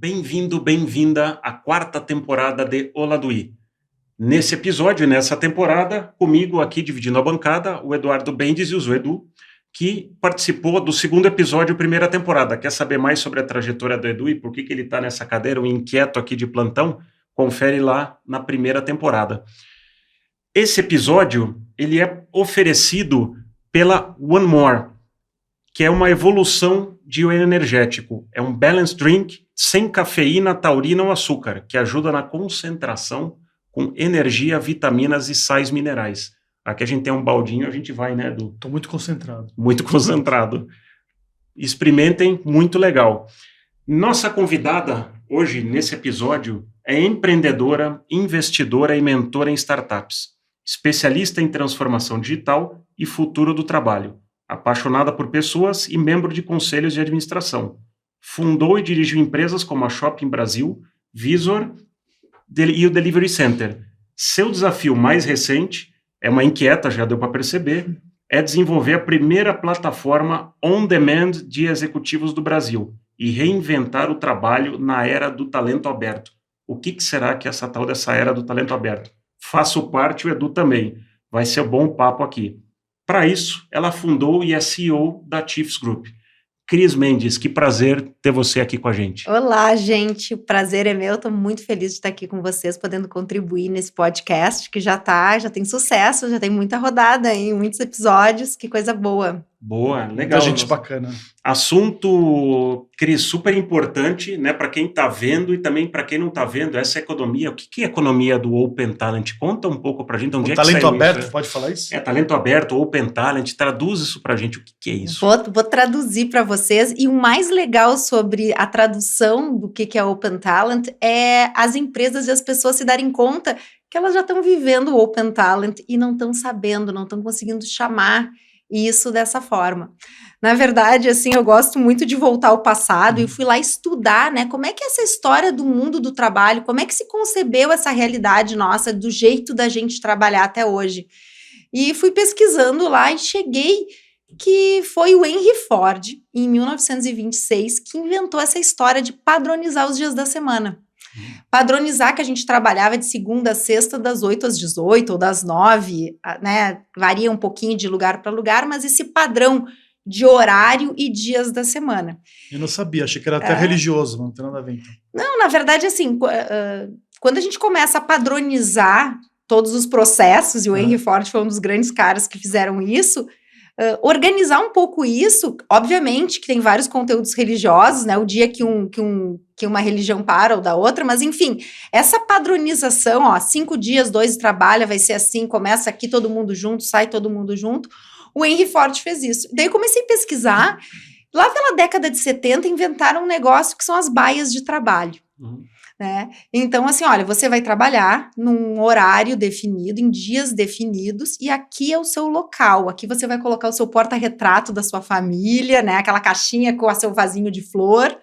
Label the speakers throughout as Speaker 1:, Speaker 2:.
Speaker 1: Bem-vindo, bem-vinda à quarta temporada de Oladuí. Nesse episódio, nessa temporada, comigo aqui dividindo a bancada, o Eduardo Bendes e o Edu, que participou do segundo episódio, primeira temporada. Quer saber mais sobre a trajetória do Edu e por que ele está nessa cadeira, um inquieto aqui de plantão? Confere lá na primeira temporada. Esse episódio, ele é oferecido pela One More, que é uma evolução de um energético. É um balanced drink sem cafeína, taurina ou açúcar, que ajuda na concentração com energia, vitaminas e sais minerais. Aqui a gente tem um baldinho, a gente vai, né, Edu?
Speaker 2: Estou muito concentrado.
Speaker 1: Muito concentrado. Experimentem, muito legal. Nossa convidada hoje, nesse episódio, é empreendedora, investidora e mentora em startups, especialista em transformação digital e futuro do trabalho, apaixonada por pessoas e membro de conselhos de administração. Fundou e dirigiu empresas como a Shopping Brasil, Visor e o Delivery Center. Seu desafio mais recente, é uma inquieta, já deu para perceber, é desenvolver a primeira plataforma on-demand de executivos do Brasil e reinventar o trabalho na era do talento aberto. O que será que é essa tal dessa era do talento aberto? Faço parte, o Edu também. Vai ser um bom papo aqui. Para isso, ela fundou e é CEO da Chiefs Group. Cris Mendes, que prazer ter você aqui com a gente.
Speaker 3: Olá, gente, o prazer é meu, estou muito feliz de estar aqui com vocês, podendo contribuir nesse podcast, que já tem sucesso, já tem muita rodada, hein, muitos episódios, que coisa boa.
Speaker 1: Boa, legal.
Speaker 2: Muita gente bacana.
Speaker 1: Assunto, Cris, super importante, né, para quem está vendo e também para quem não está vendo, essa economia. O que é a economia do Open Talent? Conta um pouco para a gente. Onde é que
Speaker 2: talento
Speaker 1: saiu
Speaker 2: aberto,
Speaker 1: isso?
Speaker 2: pode falar isso?
Speaker 1: Talento aberto, Open Talent, traduz isso para a gente, o que é isso?
Speaker 3: Vou traduzir para vocês, e o mais legal sobre a tradução do que é Open Talent é as empresas e as pessoas se darem conta que elas já estão vivendo o Open Talent e não estão sabendo, não estão conseguindo chamar isso dessa forma. Na verdade, assim, eu gosto muito de voltar ao passado e fui lá estudar, né, como é que é essa história do mundo do trabalho, como é que se concebeu essa realidade nossa, do jeito da gente trabalhar até hoje. E fui pesquisando lá e cheguei que foi o Henry Ford, em 1926, que inventou essa história de padronizar os dias da semana. Padronizar que a gente trabalhava de segunda a sexta, das 8 às 18 ou das 9, né? Varia um pouquinho de lugar para lugar, mas esse padrão de horário e dias da semana.
Speaker 2: Eu não sabia, achei que era até religioso, não tem nada a ver então.
Speaker 3: Não, na verdade, assim, quando a gente começa a padronizar todos os processos, e o Henry Ford foi um dos grandes caras que fizeram isso, organizar um pouco isso, obviamente que tem vários conteúdos religiosos, né, o dia que uma religião para ou da outra, mas enfim, essa padronização, 5 dias, 2 trabalha, vai ser assim, começa aqui todo mundo junto, sai todo mundo junto, o Henry Ford fez isso. Daí eu comecei a pesquisar, lá pela década de 70 inventaram um negócio que são as baias de trabalho. Né? Então, assim, olha, você vai trabalhar num horário definido, em dias definidos, e aqui é o seu local, aqui você vai colocar o seu porta-retrato da sua família, né, aquela caixinha com o seu vasinho de flor,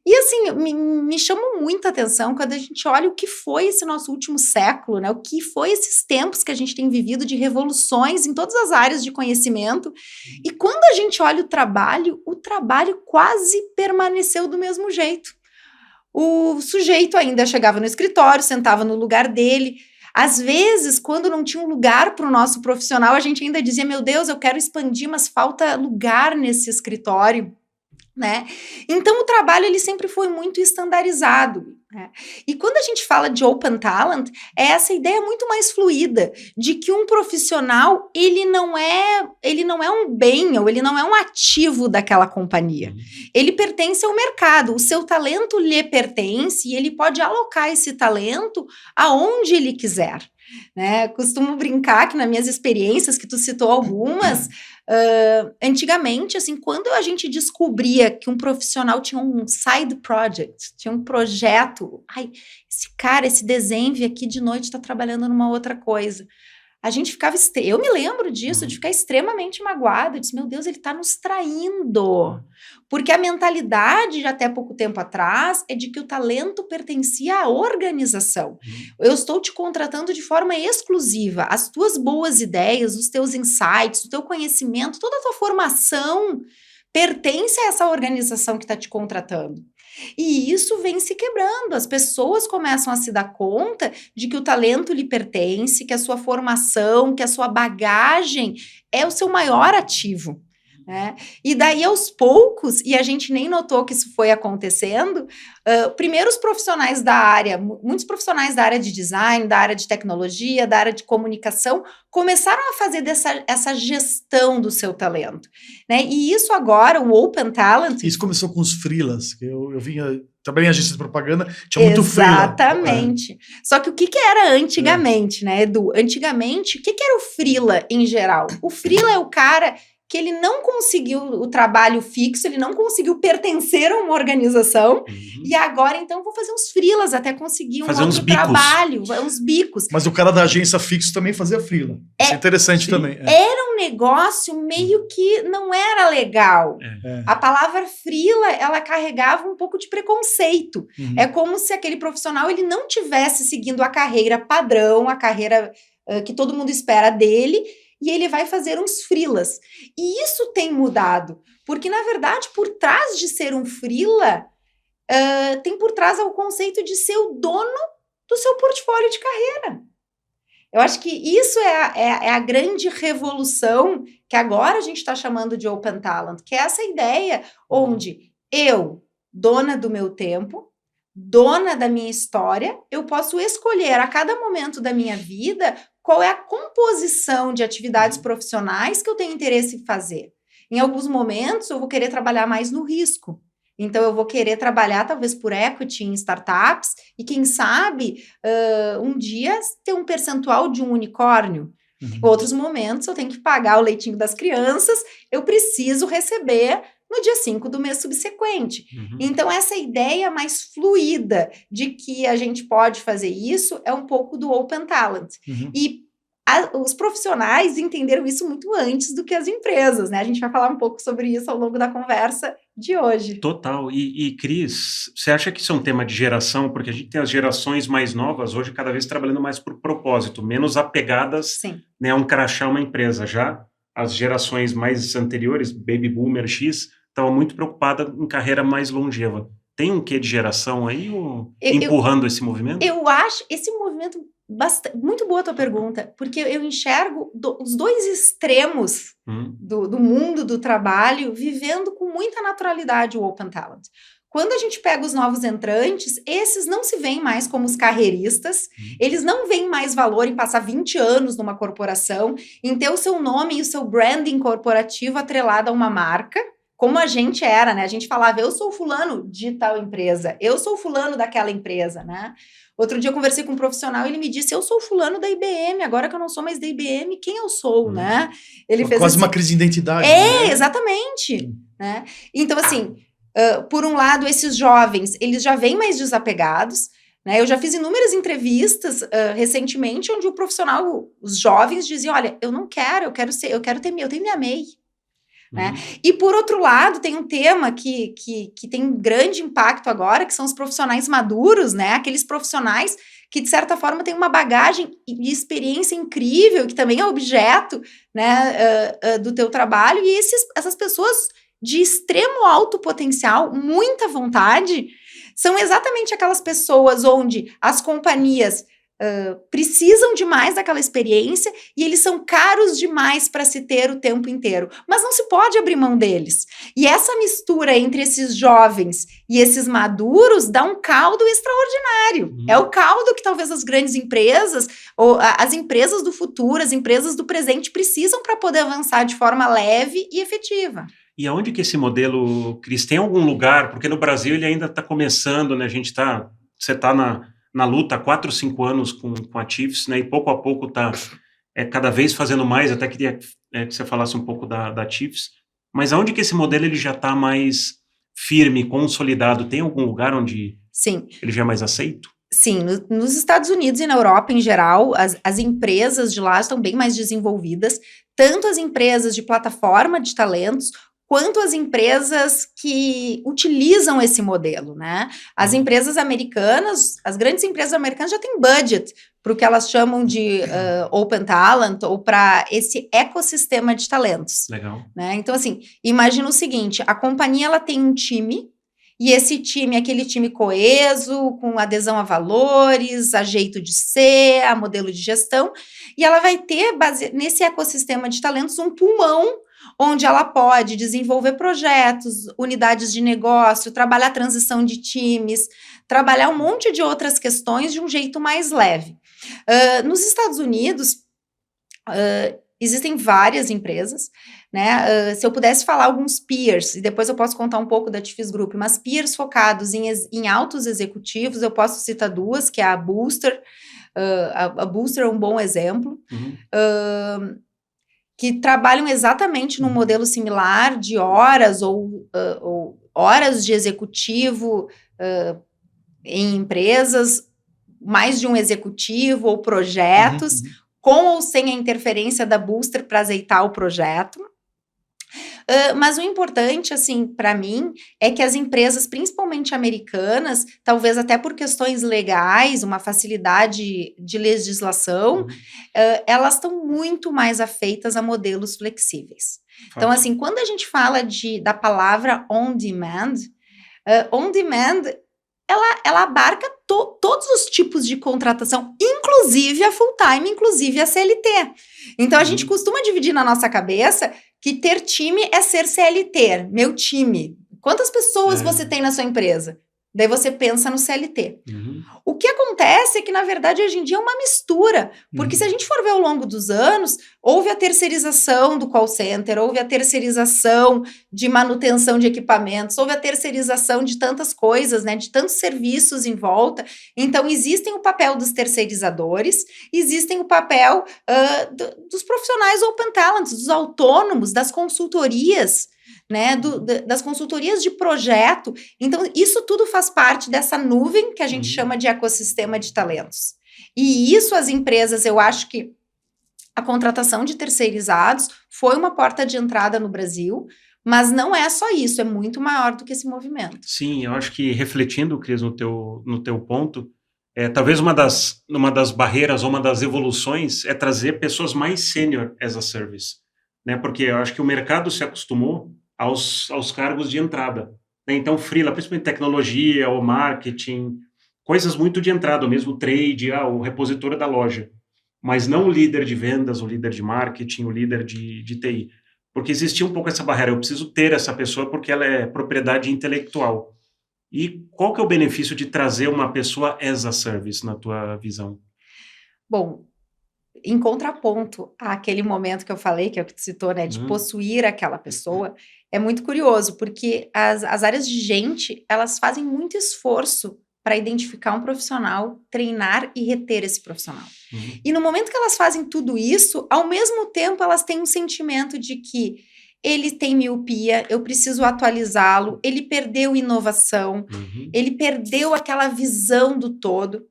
Speaker 3: e assim, me chama muita atenção quando a gente olha o que foi esse nosso último século, né, o que foi esses tempos que a gente tem vivido de revoluções em todas as áreas de conhecimento, e quando a gente olha o trabalho quase permaneceu do mesmo jeito. O sujeito ainda chegava no escritório, sentava no lugar dele. Às vezes, quando não tinha um lugar para o nosso profissional, a gente ainda dizia, meu Deus, eu quero expandir, mas falta lugar nesse escritório, né? Então, o trabalho, ele sempre foi muito estandarizado, né? E quando a gente fala de Open Talent, é essa ideia muito mais fluida, de que um profissional, ele não é um bem, ou ele não é um ativo daquela companhia. Ele pertence ao mercado, o seu talento lhe pertence, e ele pode alocar esse talento aonde ele quiser, né? Costumo brincar que nas minhas experiências, que tu citou algumas, antigamente, assim, quando a gente descobria que um profissional tinha um side project, tinha um projeto, esse desenho aqui de noite está trabalhando numa outra coisa. A gente ficava, eu me lembro disso, de ficar extremamente magoada, eu disse, meu Deus, ele está nos traindo, porque a mentalidade de até pouco tempo atrás é de que o talento pertencia à organização. Eu estou te contratando de forma exclusiva, as tuas boas ideias, os teus insights, o teu conhecimento, toda a tua formação pertence a essa organização que está te contratando. E isso vem se quebrando, as pessoas começam a se dar conta de que o talento lhe pertence, que a sua formação, que a sua bagagem é o seu maior ativo. Né? E daí aos poucos, e a gente nem notou que isso foi acontecendo, primeiro os profissionais da área, muitos profissionais da área de design, da área de tecnologia, da área de comunicação, começaram a fazer essa gestão do seu talento, né? E isso agora, o Open Talent...
Speaker 2: Isso começou com os freelas, que eu vinha... Trabalhei em agência de propaganda, tinha muito freela.
Speaker 3: Exatamente. Só que o que era antigamente, né, Edu? Antigamente, o que era o freela em geral? O freela é o cara que ele não conseguiu o trabalho fixo, ele não conseguiu pertencer a uma organização, e agora, então, vou fazer uns freelas até conseguir um outro trabalho, uns bicos.
Speaker 2: Mas o cara da agência fixo também fazia freela. Isso é interessante também.
Speaker 3: Era um negócio meio que não era legal. A palavra freela, ela carregava um pouco de preconceito. É como se aquele profissional, ele não tivesse seguindo a carreira padrão, a carreira que todo mundo espera dele, e ele vai fazer uns freelas. E isso tem mudado, porque, na verdade, por trás de ser um freela, tem por trás o conceito de ser o dono do seu portfólio de carreira. Eu acho que isso é a grande revolução que agora a gente está chamando de Open Talent, que é essa ideia onde eu, dona do meu tempo, dona da minha história, eu posso escolher a cada momento da minha vida qual é a composição de atividades profissionais que eu tenho interesse em fazer. Em alguns momentos, eu vou querer trabalhar mais no risco. Então, eu vou querer trabalhar, talvez, por equity em startups e, quem sabe, um dia ter um percentual de um unicórnio. Outros momentos, eu tenho que pagar o leitinho das crianças, eu preciso receber no dia 5 do mês subsequente. Então, essa ideia mais fluida de que a gente pode fazer isso é um pouco do Open Talent. E os profissionais entenderam isso muito antes do que as empresas, né? A gente vai falar um pouco sobre isso ao longo da conversa de hoje.
Speaker 1: Total. E Cris, você acha que isso é um tema de geração? Porque a gente tem as gerações mais novas hoje cada vez trabalhando mais por propósito, menos apegadas, né, a um crachá, uma empresa. Já as gerações mais anteriores, Baby Boomer X, estavam muito preocupadas em carreira mais longeva. Tem um quê de geração aí empurrando esse movimento?
Speaker 3: Eu acho esse movimento muito boa a tua pergunta, porque eu enxergo os dois extremos do mundo do trabalho vivendo com muita naturalidade o Open Talent. Quando a gente pega os novos entrantes, esses não se veem mais como os carreiristas, eles não veem mais valor em passar 20 anos numa corporação, em ter o seu nome e o seu branding corporativo atrelado a uma marca, como a gente era, né? A gente falava, eu sou fulano de tal empresa, eu sou fulano daquela empresa, né? Outro dia eu conversei com um profissional e ele me disse, eu sou fulano da IBM, agora que eu não sou mais da IBM, quem eu sou, né? Ele fez
Speaker 2: quase uma crise de identidade. Né?
Speaker 3: Exatamente. Né? Então, assim, por um lado, esses jovens, eles já vêm mais desapegados, né? Eu já fiz inúmeras entrevistas recentemente, onde o profissional, os jovens diziam, olha, eu não quero, eu tenho minha MEI. Né? E por outro lado, tem um tema que tem um grande impacto agora, que são os profissionais maduros, né? Aqueles profissionais que, de certa forma, têm uma bagagem de experiência incrível, que também é objeto, né, do teu trabalho, e essas pessoas de extremo alto potencial, muita vontade, são exatamente aquelas pessoas onde as companhias precisam demais daquela experiência e eles são caros demais para se ter o tempo inteiro, mas não se pode abrir mão deles. E essa mistura entre esses jovens e esses maduros dá um caldo extraordinário. É o caldo que talvez as grandes empresas, ou as empresas do futuro, as empresas do presente precisam para poder avançar de forma leve e efetiva.
Speaker 1: E aonde que esse modelo, Cris, tem algum lugar? Porque no Brasil ele ainda está começando, né? Você está na luta há 4, 5 anos com a Chiefs, né, e pouco a pouco está cada vez fazendo mais, até queria que você falasse um pouco da Chiefs, mas aonde que esse modelo ele já está mais firme, consolidado? Tem algum lugar onde ele já é mais aceito?
Speaker 3: Sim, nos Estados Unidos e na Europa em geral, as empresas de lá estão bem mais desenvolvidas, tanto as empresas de plataforma de talentos, quanto as empresas que utilizam esse modelo, né? As empresas americanas, as grandes empresas americanas já têm budget para o que elas chamam de Open Talent ou para esse ecossistema de talentos.
Speaker 1: Legal.
Speaker 3: Né? Então, assim, imagina o seguinte, a companhia ela tem um time E esse time é aquele time coeso, com adesão a valores, a jeito de ser, a modelo de gestão, e ela vai ter, nesse ecossistema de talentos, um pulmão onde ela pode desenvolver projetos, unidades de negócio, trabalhar transição de times, trabalhar um monte de outras questões de um jeito mais leve. Nos Estados Unidos, existem várias empresas, né? Se eu pudesse falar alguns peers, e depois eu posso contar um pouco da Tifis Group, mas peers focados em altos executivos, eu posso citar duas, que é a Booster. A Booster é um bom exemplo. Que trabalham exatamente num modelo similar de horas ou horas de executivo em empresas, mais de um executivo ou projetos, com ou sem a interferência da Booster para azeitar o projeto. Mas o importante, assim, para mim, é que as empresas, principalmente americanas, talvez até por questões legais, uma facilidade de legislação, elas estão muito mais afeitas a modelos flexíveis. Então, assim, quando a gente fala da palavra on demand, ela abarca todos os tipos de contratação, inclusive a full-time, inclusive a CLT. Então, a gente costuma dividir na nossa cabeça que ter time é ser CLT, meu time. Quantas pessoas você tem na sua empresa? Daí você pensa no CLT. O que acontece é que, na verdade, hoje em dia é uma mistura. Porque se a gente for ver ao longo dos anos, houve a terceirização do call center, houve a terceirização de manutenção de equipamentos, houve a terceirização de tantas coisas, né, de tantos serviços em volta. Então, existem o papel dos terceirizadores, existem o papel dos profissionais open talents, dos autônomos, das consultorias, né, das consultorias de projeto. Então, isso tudo faz parte dessa nuvem que a gente chama de ecossistema de talentos. E isso as empresas, eu acho que a contratação de terceirizados foi uma porta de entrada no Brasil, mas não é só isso, é muito maior do que esse movimento.
Speaker 1: Sim, eu acho que refletindo, Cris, no teu ponto, talvez uma das barreiras ou uma das evoluções é trazer pessoas mais sênior as a service, né? Porque eu acho que o mercado se acostumou aos cargos de entrada, né? Então, freela, principalmente tecnologia ou marketing, coisas muito de entrada, o mesmo trade, o repositor da loja, mas não o líder de vendas, o líder de marketing, o líder de TI, porque existia um pouco essa barreira, eu preciso ter essa pessoa porque ela é propriedade intelectual. E qual que é o benefício de trazer uma pessoa as a service, na tua visão?
Speaker 3: Bom, em contraponto àquele momento que eu falei, que é o que tu citou, né, de possuir aquela pessoa, é muito curioso, porque as áreas de gente, elas fazem muito esforço para identificar um profissional, treinar e reter esse profissional. E no momento que elas fazem tudo isso, ao mesmo tempo elas têm um sentimento de que ele tem miopia, eu preciso atualizá-lo, ele perdeu inovação, ele perdeu aquela visão do todo.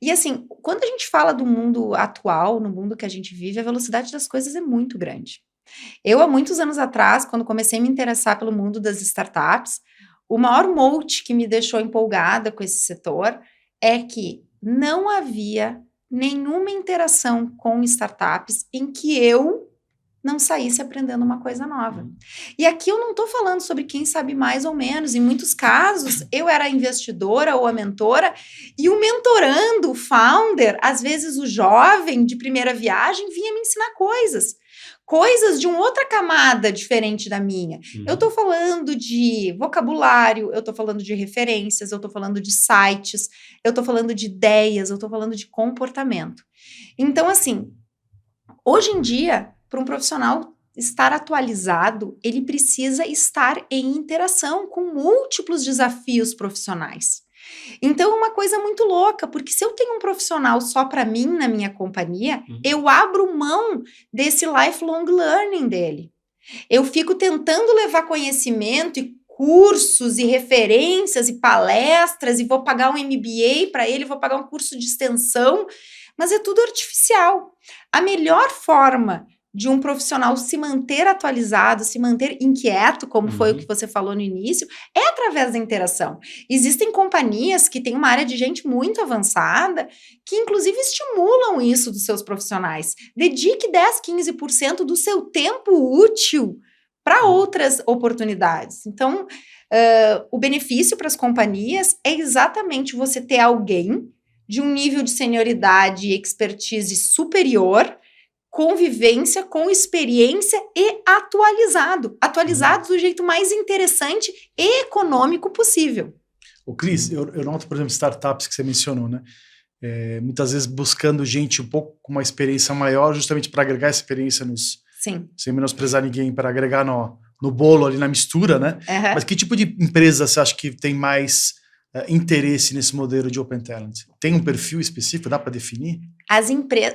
Speaker 3: E assim, quando a gente fala do mundo atual, no mundo que a gente vive, a velocidade das coisas é muito grande. Eu, há muitos anos atrás, quando comecei a me interessar pelo mundo das startups, o maior mote que me deixou empolgada com esse setor é que não havia nenhuma interação com startups em que eu não saísse aprendendo uma coisa nova. E aqui eu não estou falando sobre quem sabe mais ou menos. Em muitos casos, eu era a investidora ou a mentora, e o mentorando, o founder, às vezes o jovem de primeira viagem, vinha me ensinar coisas de uma outra camada diferente da minha. Eu estou falando de vocabulário, eu estou falando de referências, eu estou falando de sites, eu estou falando de ideias, eu estou falando de comportamento. Então, assim, hoje em dia, para um profissional estar atualizado, ele precisa estar em interação com múltiplos desafios profissionais. Então, é uma coisa muito louca, porque se eu tenho um profissional só para mim, na minha companhia, eu abro mão desse lifelong learning dele. Eu fico tentando levar conhecimento e cursos e referências e palestras, e vou pagar um MBA para ele, vou pagar um curso de extensão, mas é tudo artificial. A melhor forma de um profissional se manter atualizado, se manter inquieto, como foi o que você falou no início, é através da interação. Existem companhias que têm uma área de gente muito avançada, que inclusive estimulam isso dos seus profissionais. Dedique 10, 15% do seu tempo útil para outras oportunidades. Então, o benefício para as companhias é exatamente você ter alguém de um nível de senioridade e expertise superior, convivência, com experiência e atualizado do jeito mais interessante e econômico possível.
Speaker 2: O Cris, eu noto, por exemplo, startups que você mencionou, né? Muitas vezes buscando gente um pouco com uma experiência maior, justamente para agregar experiência
Speaker 3: Sim.
Speaker 2: sem menosprezar ninguém, para agregar no bolo ali, na mistura, né?
Speaker 3: Uhum.
Speaker 2: Mas que tipo de empresa você acha que tem mais interesse nesse modelo de Open Talent? Tem um perfil específico? Dá para definir?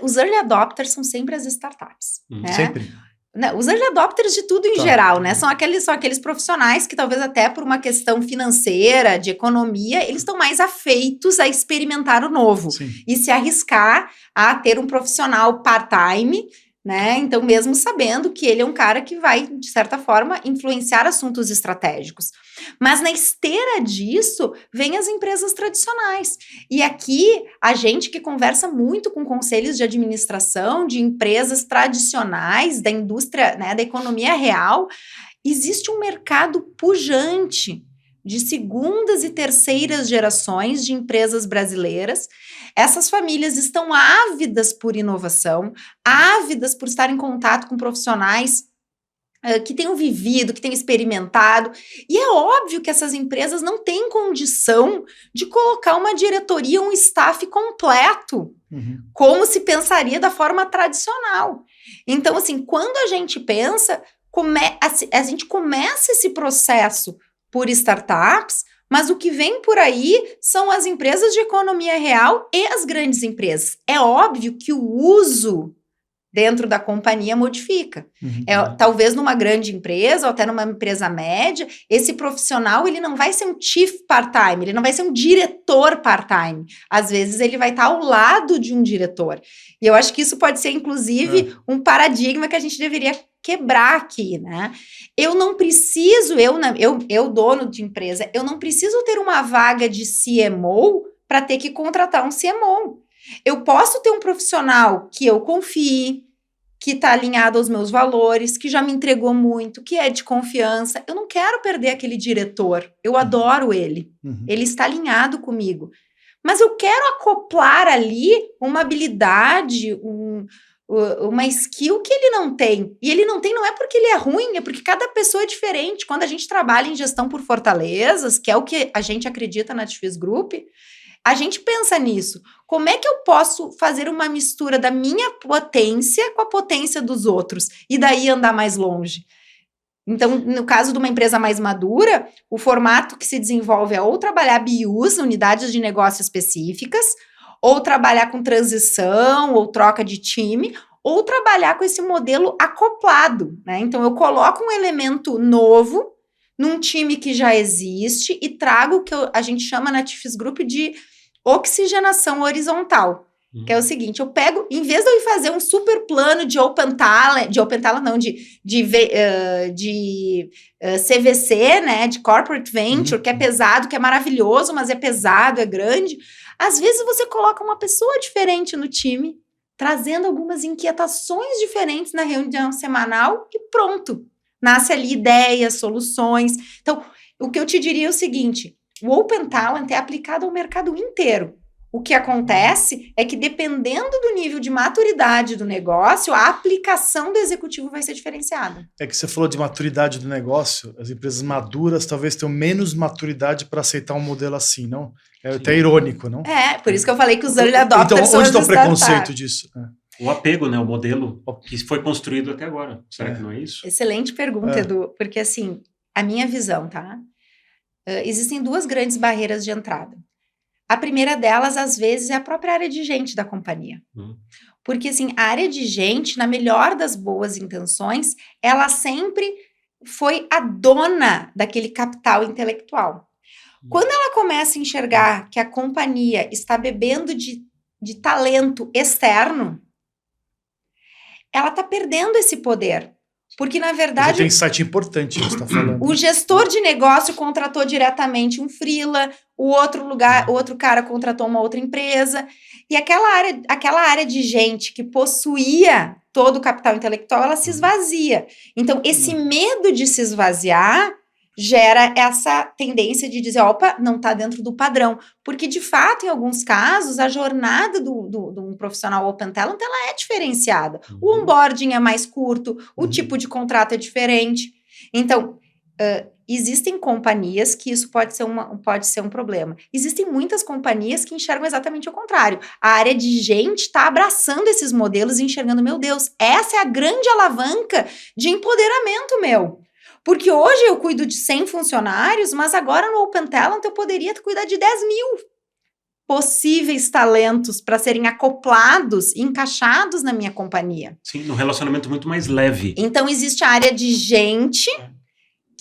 Speaker 3: Os early adopters são sempre as startups. Né?
Speaker 2: Sempre?
Speaker 3: Não, os early adopters de tudo em geral, né? São aqueles profissionais que talvez até por uma questão financeira, de economia, eles estão mais afeitos a experimentar o novo.
Speaker 2: Sim.
Speaker 3: E se arriscar a ter um profissional part-time, né? Então, mesmo sabendo que ele é um cara que vai, de certa forma, influenciar assuntos estratégicos. Mas na esteira disso, vem as empresas tradicionais. E aqui, a gente que conversa muito com conselhos de administração de empresas tradicionais, da indústria, né, da economia real, existe um mercado pujante de segundas e terceiras gerações de empresas brasileiras. Essas famílias estão ávidas por inovação, ávidas por estar em contato com profissionais que tenham vivido, que tenham experimentado. E é óbvio que essas empresas não têm condição de colocar uma diretoria, um staff completo, como se pensaria da forma tradicional. Então, assim, quando a gente pensa, a gente começa esse processo por startups, mas o que vem por aí são as empresas de economia real e as grandes empresas. É óbvio que o uso dentro da companhia modifica. Talvez numa grande empresa ou até numa empresa média, esse profissional ele não vai ser um chief part-time, ele não vai ser um diretor part-time. Às vezes ele vai estar ao lado de um diretor. E eu acho que isso pode ser, inclusive, um paradigma que a gente deveria quebrar aqui, né? Eu não preciso, eu dono de empresa, eu não preciso ter uma vaga de CMO para ter que contratar um CMO. Eu posso ter um profissional que eu confie, que está alinhado aos meus valores, que já me entregou muito, que é de confiança. Eu não quero perder aquele diretor. Eu adoro ele. Ele está alinhado comigo. Mas eu quero acoplar ali uma habilidade, uma skill que ele não tem. E ele não tem não é porque ele é ruim, é porque cada pessoa é diferente. Quando a gente trabalha em gestão por fortalezas, que é o que a gente acredita na Tifis Group, a gente pensa nisso. Como é que eu posso fazer uma mistura da minha potência com a potência dos outros? E daí andar mais longe? Então, no caso de uma empresa mais madura, o formato que se desenvolve é ou trabalhar BUs, unidades de negócio específicas, ou trabalhar com transição, ou troca de time, ou trabalhar com esse modelo acoplado, né? Então, eu coloco um elemento novo num time que já existe e trago o que a gente chama na Tifis Group de oxigenação horizontal, que é o seguinte, eu pego, em vez de eu ir fazer um super plano de Open Talent não, de CVC, né, de Corporate Venture, que é pesado, que é maravilhoso, mas é pesado, é grande, às vezes você coloca uma pessoa diferente no time, trazendo algumas inquietações diferentes na reunião semanal e pronto. Nasce ali ideias, soluções. Então, o que eu te diria é o seguinte, o Open Talent é aplicado ao mercado inteiro. O que acontece é que, dependendo do nível de maturidade do negócio, a aplicação do executivo vai ser diferenciada.
Speaker 2: É que você falou de maturidade do negócio, as empresas maduras talvez tenham menos maturidade para aceitar um modelo assim, não? É até irônico, não?
Speaker 3: Por isso que eu falei que os early adopters
Speaker 2: então, onde está o preconceito disso?
Speaker 1: O apego, né? O modelo que foi construído até agora. Será que não é isso?
Speaker 3: Excelente pergunta, Edu. Porque, assim, a minha visão, tá? Existem duas grandes barreiras de entrada. A primeira delas, às vezes, é a própria área de gente da companhia. Porque, assim, a área de gente, na melhor das boas intenções, ela sempre foi a dona daquele capital intelectual. Quando ela começa a enxergar que a companhia está bebendo de talento externo, ela está perdendo esse poder. Porque, na
Speaker 2: Já
Speaker 3: verdade,
Speaker 2: tem insight importante que você está falando.
Speaker 3: o gestor de negócio contratou diretamente um freela, o outro cara contratou uma outra empresa, e aquela área de gente que possuía todo o capital intelectual, ela se esvazia. Então, esse medo de se esvaziar gera essa tendência de dizer, opa, não está dentro do padrão. Porque, de fato, em alguns casos, a jornada de um profissional Open Talent, ela é diferenciada. O onboarding é mais curto, o tipo de contrato é diferente. Então, existem companhias que isso pode ser um problema. Existem muitas companhias que enxergam exatamente o contrário. A área de gente está abraçando esses modelos e enxergando, meu Deus, essa é a grande alavanca de empoderamento meu. Porque hoje eu cuido de 100 funcionários, mas agora no Open Talent eu poderia cuidar de 10 mil possíveis talentos para serem acoplados, encaixados na minha companhia.
Speaker 1: Sim, num relacionamento muito mais leve.
Speaker 3: Então, existe a área de gente,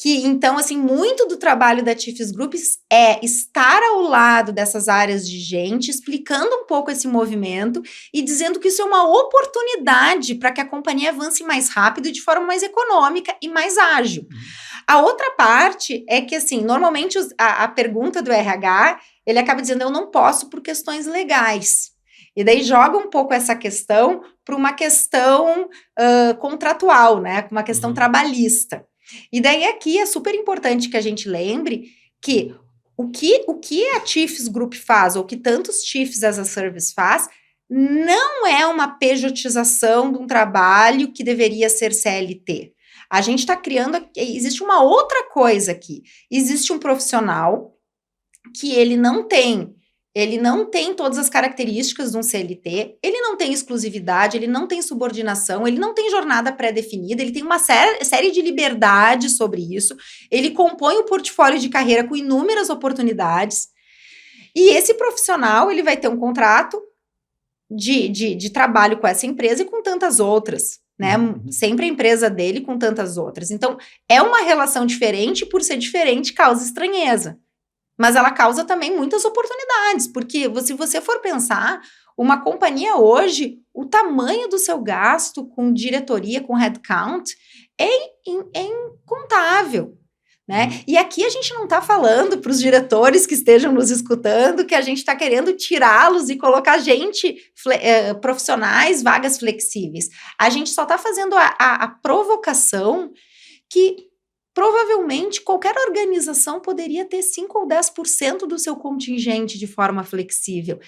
Speaker 3: que, então, assim, muito do trabalho da Tifes Groups é estar ao lado dessas áreas de gente, explicando um pouco esse movimento e dizendo que isso é uma oportunidade para que a companhia avance mais rápido, de forma mais econômica e mais ágil. A outra parte é que, assim, normalmente a pergunta do RH, ele acaba dizendo, eu não posso por questões legais. E daí joga um pouco essa questão para uma questão contratual, né? Uma questão trabalhista. E daí aqui é super importante que a gente lembre que o que a Tifes Group faz, ou que tantos Tifes as a Service faz, não é uma pejotização de um trabalho que deveria ser CLT. A gente está criando, existe uma outra coisa aqui. Existe um profissional que ele não tem todas as características de um CLT, ele não tem exclusividade, ele não tem subordinação, ele não tem jornada pré-definida, ele tem uma série de liberdades sobre isso, ele compõe o portfólio de carreira com inúmeras oportunidades, e esse profissional, ele vai ter um contrato de trabalho com essa empresa e com tantas outras, né? Sempre a empresa dele com tantas outras. Então, é uma relação diferente, por ser diferente, causa estranheza. Mas ela causa também muitas oportunidades, porque se você for pensar, uma companhia hoje, o tamanho do seu gasto com diretoria, com headcount, é incontável, né? E aqui a gente não está falando para os diretores que estejam nos escutando que a gente está querendo tirá-los e colocar profissionais, vagas flexíveis. A gente só está fazendo a provocação que provavelmente qualquer organização poderia ter 5 ou 10% do seu contingente de forma flexível.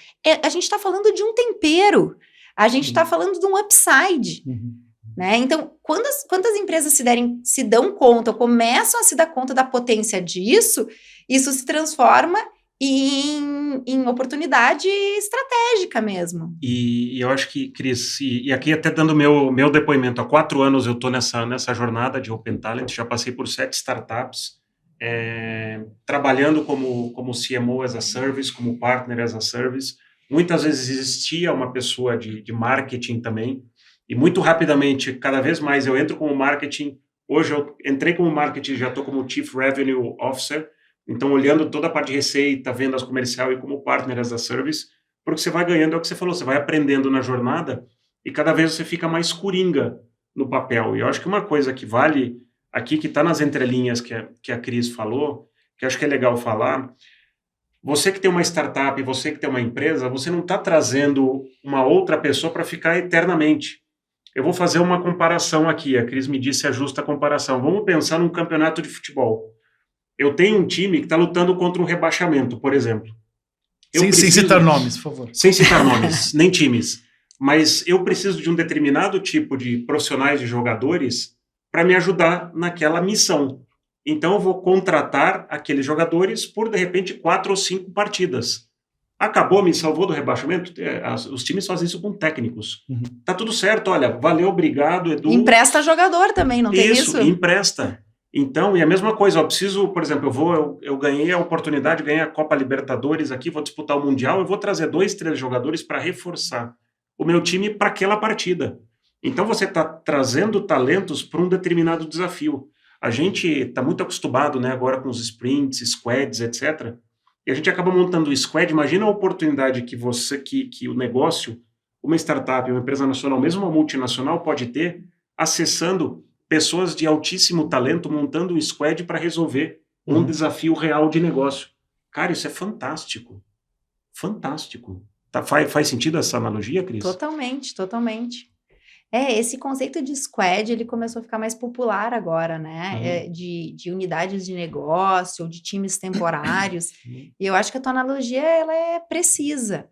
Speaker 3: A gente está falando de um tempero, a gente está falando de um upside. Né? Então, quando as empresas se dão conta, ou começam a se dar conta da potência disso, isso se transforma em oportunidade estratégica mesmo.
Speaker 1: E eu acho que, Cris, e aqui até dando meu depoimento, há 4 anos eu estou nessa jornada de Open Talent, já passei por 7 startups, trabalhando como CMO as a Service, como Partner as a Service. Muitas vezes existia uma pessoa de marketing também, e muito rapidamente, cada vez mais eu entro como marketing. Hoje eu entrei como marketing, já estou como Chief Revenue Officer, então olhando toda a parte de receita, vendas comercial e como Partner as a Service, porque você vai ganhando, é o que você falou, você vai aprendendo na jornada e cada vez você fica mais coringa no papel. E eu acho que uma coisa que vale aqui, que está nas entrelinhas que a Cris falou, que eu acho que é legal falar, você que tem uma startup, você que tem uma empresa, você não está trazendo uma outra pessoa para ficar eternamente. Eu vou fazer uma comparação aqui, a Cris me disse a justa comparação. Vamos pensar num campeonato de futebol. Eu tenho um time que está lutando contra um rebaixamento, por exemplo.
Speaker 2: Sem citar nomes, por favor.
Speaker 1: Sem citar nomes, nem times. Mas eu preciso de um determinado tipo de profissionais, de jogadores, para me ajudar naquela missão. Então eu vou contratar aqueles jogadores por, de repente, 4 ou 5 partidas. Acabou, me salvou do rebaixamento? Os times fazem isso com técnicos. Tá tudo certo, olha, valeu, obrigado, Edu.
Speaker 3: Empresta jogador também, não tem isso?
Speaker 1: Isso, empresta. Então, e a mesma coisa, eu preciso, por exemplo, eu ganhei a oportunidade, ganhei a Copa Libertadores aqui, vou disputar o Mundial, eu vou trazer 2, 3 jogadores para reforçar o meu time para aquela partida. Então, você está trazendo talentos para um determinado desafio. A gente está muito acostumado, né, agora com os sprints, squads, etc., e a gente acaba montando o squad. Imagina a oportunidade que o negócio, uma startup, uma empresa nacional, mesmo uma multinacional, pode ter, acessando pessoas de altíssimo talento montando um squad para resolver um desafio real de negócio. Cara, isso é fantástico. Fantástico. Tá, faz sentido essa analogia, Cris?
Speaker 3: Totalmente, totalmente. Esse conceito de squad, ele começou a ficar mais popular agora, né? De unidades de negócio, ou de times temporários. E eu acho que a tua analogia, ela é precisa.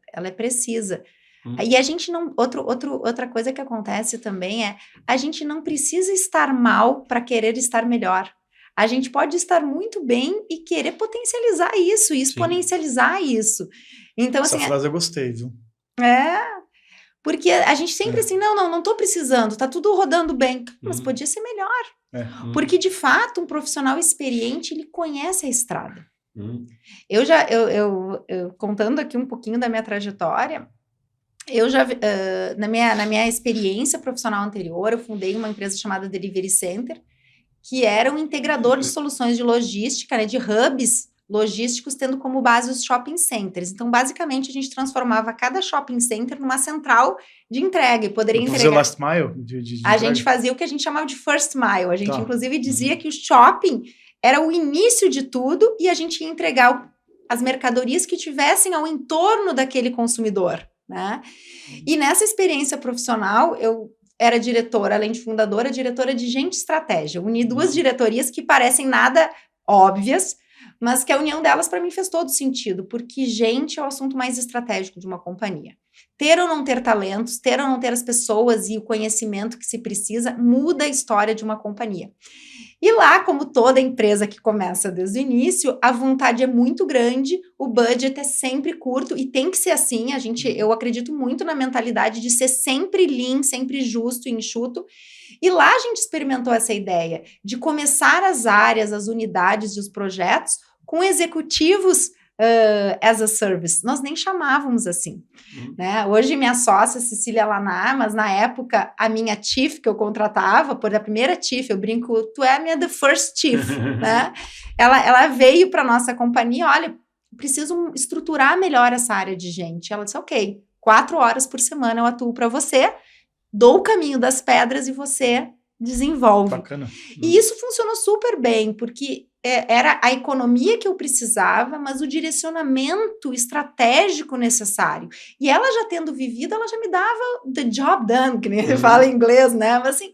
Speaker 3: E a gente não... Outra coisa que acontece também a gente não precisa estar mal para querer estar melhor. A gente pode estar muito bem e querer potencializar isso, e exponencializar isso. Então,
Speaker 2: essa
Speaker 3: assim,
Speaker 2: frase eu gostei, viu?
Speaker 3: Porque a gente sempre assim, não tô precisando, tá tudo rodando bem, mas podia ser melhor. Porque, de fato, um profissional experiente, ele conhece a estrada. Eu contando aqui um pouquinho da minha trajetória, eu já, na minha experiência profissional anterior, eu fundei uma empresa chamada Delivery Center, que era um integrador de soluções de logística, né, de hubs logísticos, tendo como base os shopping centers. Então, basicamente, a gente transformava cada shopping center numa central de entrega e poderia entregar...
Speaker 2: Fazer o last mile?
Speaker 3: A gente fazia o que a gente chamava de first mile. A gente, inclusive, dizia que o shopping era o início de tudo e a gente ia entregar as mercadorias que tivessem ao entorno daquele consumidor, né? E nessa experiência profissional, eu era diretora, além de fundadora, diretora de gente estratégia. Uni duas diretorias que parecem nada óbvias, mas que a união delas, para mim, fez todo sentido, porque gente é o assunto mais estratégico de uma companhia. Ter ou não ter talentos, ter ou não ter as pessoas e o conhecimento que se precisa, muda a história de uma companhia. E lá, como toda empresa que começa desde o início, a vontade é muito grande, o budget é sempre curto e tem que ser assim. Eu acredito muito na mentalidade de ser sempre lean, sempre justo e enxuto. E lá a gente experimentou essa ideia de começar as áreas, as unidades e os projetos com executivos as a service. Nós nem chamávamos assim, né? Hoje minha sócia, Cecília Lanar, mas na época a minha chief que eu contratava, por a primeira chief, eu brinco, tu é a minha the first chief, né? Ela veio para nossa companhia, olha, preciso estruturar melhor essa área de gente. Ela disse, ok, 4 horas por semana eu atuo para você, dou o caminho das pedras e você desenvolve.
Speaker 2: Bacana.
Speaker 3: E isso funcionou super bem, porque era a economia que eu precisava, mas o direcionamento estratégico necessário. E ela já tendo vivido, ela já me dava the job done, que nem ele fala em inglês, né? Mas assim,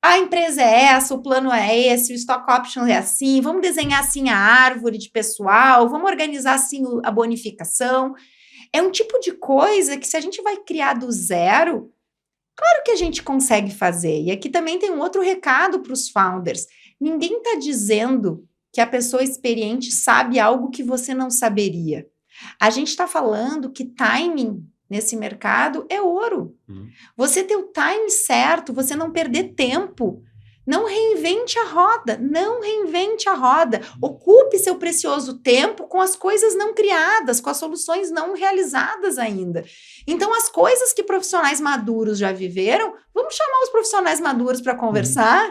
Speaker 3: a empresa é essa, o plano é esse, o stock option é assim, vamos desenhar assim a árvore de pessoal, vamos organizar assim a bonificação. É um tipo de coisa que se a gente vai criar do zero, claro que a gente consegue fazer. E aqui também tem um outro recado para os founders. Ninguém está dizendo que a pessoa experiente sabe algo que você não saberia. A gente está falando que timing nesse mercado é ouro. Você ter o time certo, você não perder tempo. Não reinvente a roda, não reinvente a roda. Ocupe seu precioso tempo com as coisas não criadas, com as soluções não realizadas ainda. Então, as coisas que profissionais maduros já viveram, vamos chamar os profissionais maduros para conversar.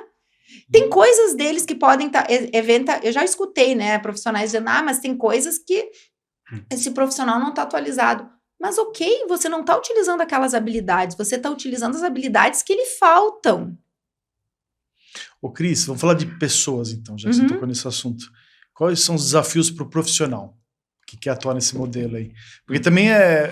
Speaker 3: Tem coisas deles que podem estar... eu já escutei, né, profissionais dizendo, mas tem coisas que esse profissional não está atualizado. Mas ok, você não está utilizando aquelas habilidades, você está utilizando as habilidades que lhe faltam.
Speaker 2: Ô Cris, vamos falar de pessoas então, já que você tocou nesse assunto. Quais são os desafios para o profissional que quer atuar nesse modelo aí? Porque também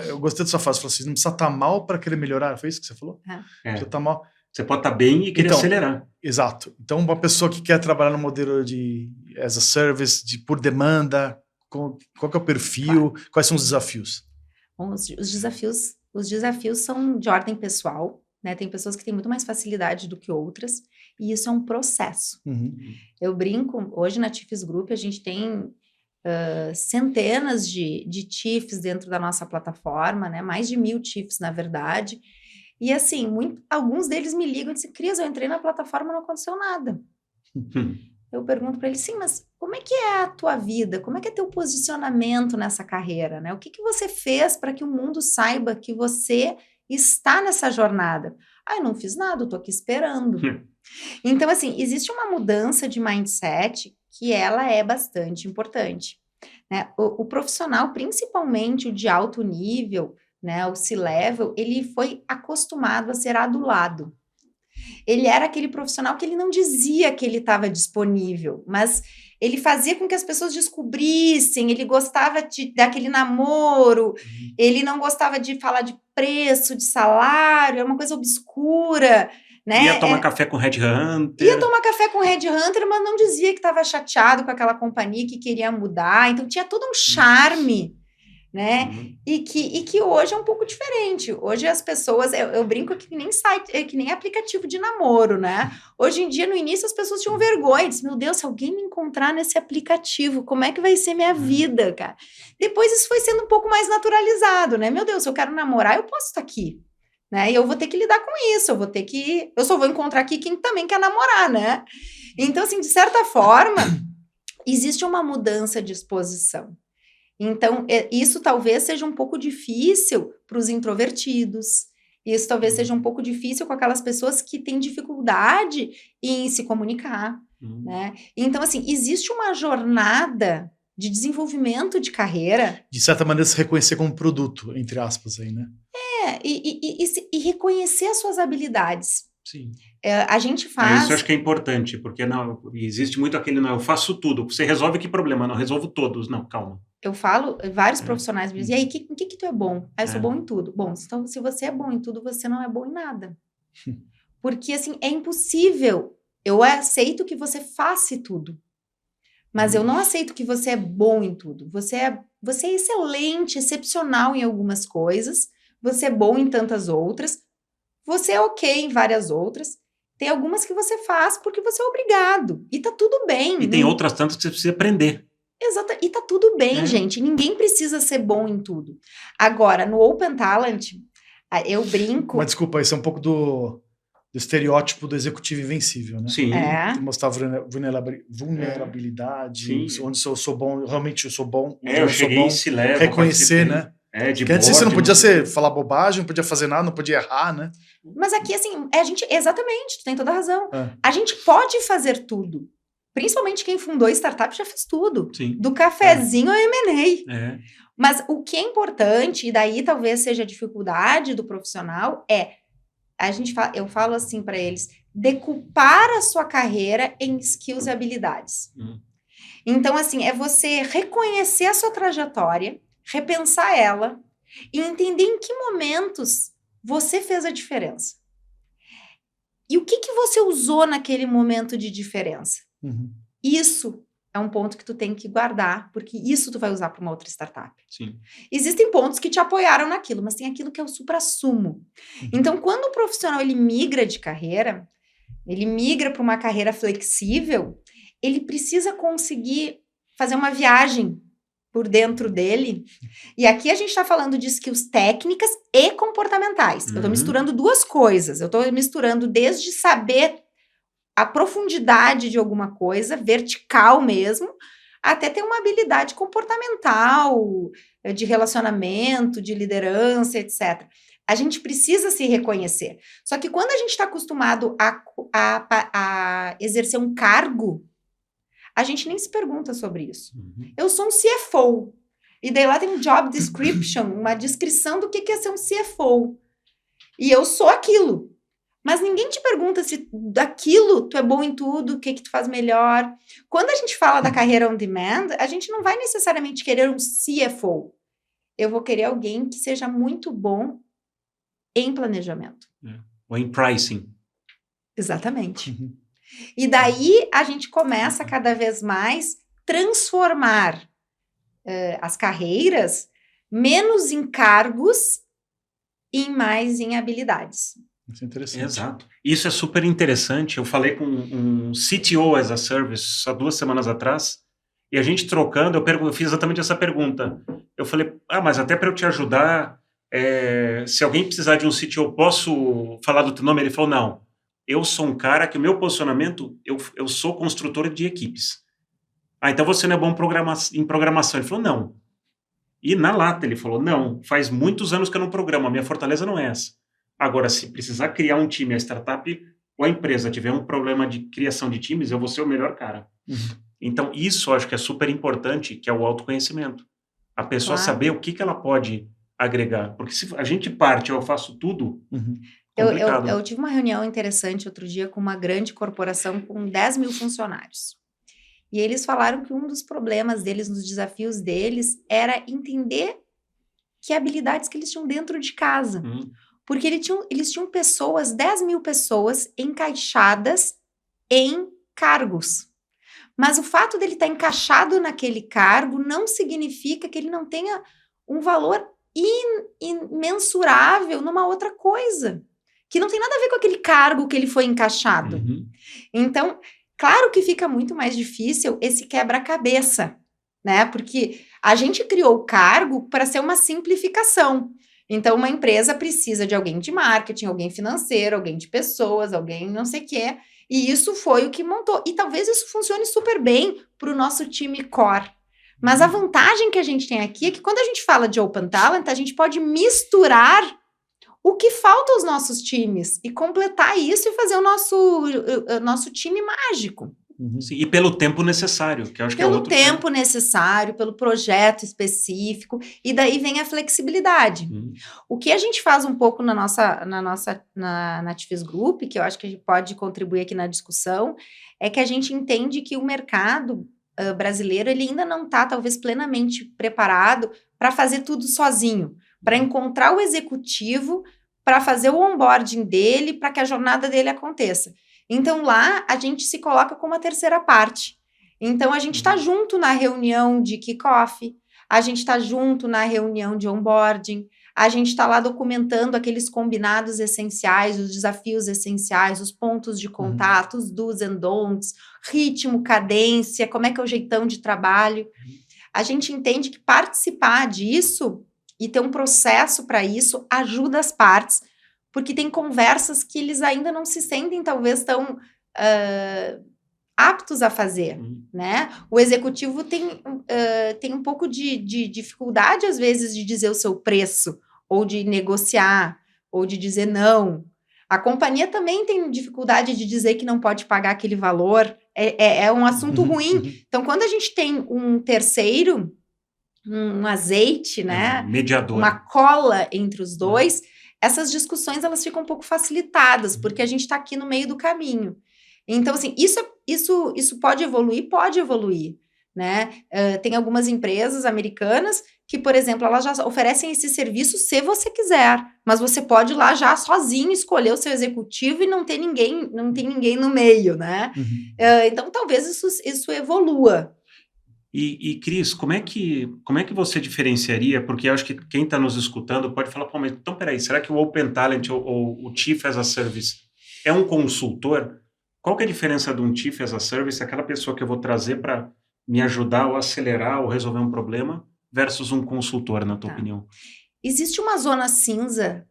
Speaker 2: eu gostei dessa frase, você falou assim, não precisa estar mal para querer melhorar, foi isso que você falou? Precisa estar mal.
Speaker 1: Você pode estar bem e querer acelerar.
Speaker 2: Exato. Então, uma pessoa que quer trabalhar no modelo de as a service, por demanda, qual que é o perfil, quais são os desafios?
Speaker 3: Bom, os desafios são de ordem pessoal, né? Tem pessoas que têm muito mais facilidade do que outras, e isso é um processo. Eu brinco, hoje na Chiefs Group a gente tem centenas de chiefs dentro da nossa plataforma, né? Mais de 1000 chiefs, na verdade. E assim, alguns deles me ligam e dizem, Cris, eu entrei na plataforma e não aconteceu nada. Eu pergunto para eles, sim, mas como é que é a tua vida? Como é que é teu posicionamento nessa carreira, né? O que você fez para que o mundo saiba que você está nessa jornada? Eu não fiz nada, eu tô aqui esperando. Então, assim, existe uma mudança de mindset que ela é bastante importante, né? O profissional, principalmente o de alto nível, né, o C-level, ele foi acostumado a ser adulado. ele era aquele profissional que ele não dizia que ele estava disponível, mas ele fazia com que as pessoas descobrissem, ele gostava daquele namoro, ele não gostava de falar de preço, de salário, é uma coisa obscura, né?
Speaker 1: Ia tomar café com Headhunter.
Speaker 3: Ia tomar café com Headhunter, mas não dizia que estava chateado com aquela companhia, que queria mudar, então tinha todo um charme, né? E que hoje é um pouco diferente. Hoje as pessoas, eu brinco que nem site, que nem aplicativo de namoro, né? Hoje em dia, no início, as pessoas tinham vergonha, diziam, meu Deus, se alguém me encontrar nesse aplicativo, como é que vai ser minha vida, cara? Depois isso foi sendo um pouco mais naturalizado, né? Meu Deus, se eu quero namorar, eu posso estar aqui, né? E eu vou ter que lidar com isso, eu só vou encontrar aqui quem também quer namorar, né? Então, assim, de certa forma, existe uma mudança de exposição. Então, isso talvez seja um pouco difícil para os introvertidos, isso talvez seja um pouco difícil com aquelas pessoas que têm dificuldade em se comunicar, né? Então, assim, existe uma jornada de desenvolvimento de carreira.
Speaker 2: De certa maneira, se reconhecer como produto, entre aspas, aí, né?
Speaker 3: E reconhecer as suas habilidades.
Speaker 1: Sim.
Speaker 3: A gente faz...
Speaker 1: Isso eu acho que é importante, porque não, existe muito aquele, não, eu faço tudo, você resolve que problema? Não, resolvo todos. Não, calma.
Speaker 3: Eu falo, vários profissionais me dizem, e aí, em que tu é bom? Eu sou bom em tudo. Bom, então, se você é bom em tudo, você não é bom em nada. Porque, assim, é impossível. Eu aceito que você faça tudo. Mas eu não aceito que você é bom em tudo. Você é excelente, excepcional em algumas coisas. Você é bom em tantas outras. Você é ok em várias outras. Tem algumas que você faz porque você é obrigado. E tá tudo bem.
Speaker 1: E tem outras tantas que você precisa aprender.
Speaker 3: Exato, e tá tudo bem, gente. Ninguém precisa ser bom em tudo. Agora, no Open Talent, eu brinco...
Speaker 2: Mas desculpa, isso é um pouco do estereótipo do executivo invencível, né?
Speaker 1: Sim.
Speaker 2: Mostrar vulnerabilidade, onde eu sou bom, realmente eu sou bom.
Speaker 1: Eu cheguei em C-Level.
Speaker 2: Reconhecer, né?
Speaker 1: De
Speaker 2: porque antes você não podia falar bobagem, não podia fazer nada, não podia errar, né?
Speaker 3: Mas aqui, assim, exatamente, tu tem toda a razão. A gente pode fazer tudo. Principalmente quem fundou startup já fez tudo.
Speaker 1: Sim.
Speaker 3: Do cafezinho ao M&A. Mas o que é importante, e daí talvez seja a dificuldade do profissional, eu falo assim para eles, decupar a sua carreira em skills e habilidades. Então, assim, é você reconhecer a sua trajetória, repensar ela e entender em que momentos você fez a diferença. E o que você usou naquele momento de diferença? Isso é um ponto que tu tem que guardar, porque isso tu vai usar para uma outra startup.
Speaker 1: Sim.
Speaker 3: Existem pontos que te apoiaram naquilo, mas tem aquilo que é o suprassumo. Então, quando o profissional ele migra de carreira, ele migra para uma carreira flexível, ele precisa conseguir fazer uma viagem por dentro dele. E aqui a gente está falando de skills técnicas e comportamentais. Eu estou misturando duas coisas. Eu estou misturando desde saber a profundidade de alguma coisa, vertical mesmo, até ter uma habilidade comportamental, de relacionamento, de liderança, etc. A gente precisa se reconhecer. Só que quando a gente está acostumado a exercer um cargo, a gente nem se pergunta sobre isso. Eu sou um CFO. E daí lá tem um job description, uma descrição do que é ser um CFO. E eu sou aquilo. Mas ninguém te pergunta se daquilo tu é bom em tudo, o que tu faz melhor. Quando a gente fala da carreira on demand, a gente não vai necessariamente querer um CFO. Eu vou querer alguém que seja muito bom em planejamento.
Speaker 1: Ou em pricing.
Speaker 3: Exatamente. E daí a gente começa cada vez mais transformar as carreiras menos em cargos e mais em habilidades.
Speaker 2: Isso é interessante.
Speaker 1: Exato. Isso é super interessante. Eu falei com um CTO as a Service há 2 semanas atrás, e a gente trocando, eu fiz exatamente essa pergunta. Eu falei, mas até para eu te ajudar, se alguém precisar de um CTO, posso falar do teu nome? Ele falou, não. Eu sou um cara que o meu posicionamento, eu sou construtor de equipes. Então você não é bom em programação. Ele falou, não. E na lata ele falou, não, faz muitos anos que eu não programo, a minha fortaleza não é essa. Agora, se precisar criar um time, a startup ou a empresa tiver um problema de criação de times, eu vou ser o melhor cara. Então, isso eu acho que é super importante, que é o autoconhecimento. A pessoa saber o que ela pode agregar. Porque se a gente parte, eu faço tudo, complicado.
Speaker 3: Eu tive uma reunião interessante outro dia com uma grande corporação com 10 mil funcionários. E eles falaram que um dos problemas deles, nos desafios deles, era entender que habilidades que eles tinham dentro de casa. Porque eles tinham pessoas, 10 mil pessoas encaixadas em cargos. Mas o fato dele estar encaixado naquele cargo não significa que ele não tenha um valor imensurável numa outra coisa, que não tem nada a ver com aquele cargo que ele foi encaixado. Então, claro que fica muito mais difícil esse quebra-cabeça, né? Porque a gente criou o cargo para ser uma simplificação. Então, uma empresa precisa de alguém de marketing, alguém financeiro, alguém de pessoas, alguém não sei o quê. E isso foi o que montou. E talvez isso funcione super bem para o nosso time core. Mas a vantagem que a gente tem aqui é que quando a gente fala de Open Talent, a gente pode misturar o que falta aos nossos times e completar isso e fazer o nosso time mágico.
Speaker 1: Sim, e pelo tempo necessário, que eu acho que é outro
Speaker 3: Pelo tempo necessário, pelo projeto específico, e daí vem a flexibilidade. O que a gente faz um pouco na Nativis Group, que eu acho que a gente pode contribuir aqui na discussão, é que a gente entende que o mercado brasileiro, ele ainda não está, talvez, plenamente preparado para fazer tudo sozinho, para encontrar o executivo, para fazer o onboarding dele, para que a jornada dele aconteça. Então, lá, a gente se coloca como a terceira parte. Então, a gente está junto na reunião de kick-off, a gente está junto na reunião de onboarding, a gente está lá documentando aqueles combinados essenciais, os desafios essenciais, os pontos de contato, os do's and don'ts, ritmo, cadência, como é que é o jeitão de trabalho. A gente entende que participar disso e ter um processo para isso ajuda as partes, porque tem conversas que eles ainda não se sentem, talvez, tão aptos a fazer, né? O executivo tem um pouco de dificuldade, às vezes, de dizer o seu preço, ou de negociar, ou de dizer não. A companhia também tem dificuldade de dizer que não pode pagar aquele valor. É um assunto ruim. Então, quando a gente tem um terceiro, um azeite, né?
Speaker 1: Mediador.
Speaker 3: Uma cola entre os dois, essas discussões elas ficam um pouco facilitadas, porque a gente está aqui no meio do caminho. Então, assim, isso pode evoluir, né? Tem algumas empresas americanas que, por exemplo, elas já oferecem esse serviço se você quiser, mas você pode ir lá já sozinho escolher o seu executivo e não tem ninguém no meio, né? Então, talvez isso evolua.
Speaker 1: E Cris, como é que você diferenciaria? Porque eu acho que quem está nos escutando pode falar, pô, mas então peraí, será que o Open Talent ou o Chief as a Service é um consultor? Qual que é a diferença de um Chief as a Service, aquela pessoa que eu vou trazer para me ajudar ou acelerar ou resolver um problema, versus um consultor, na tua opinião?
Speaker 3: Existe uma zona cinza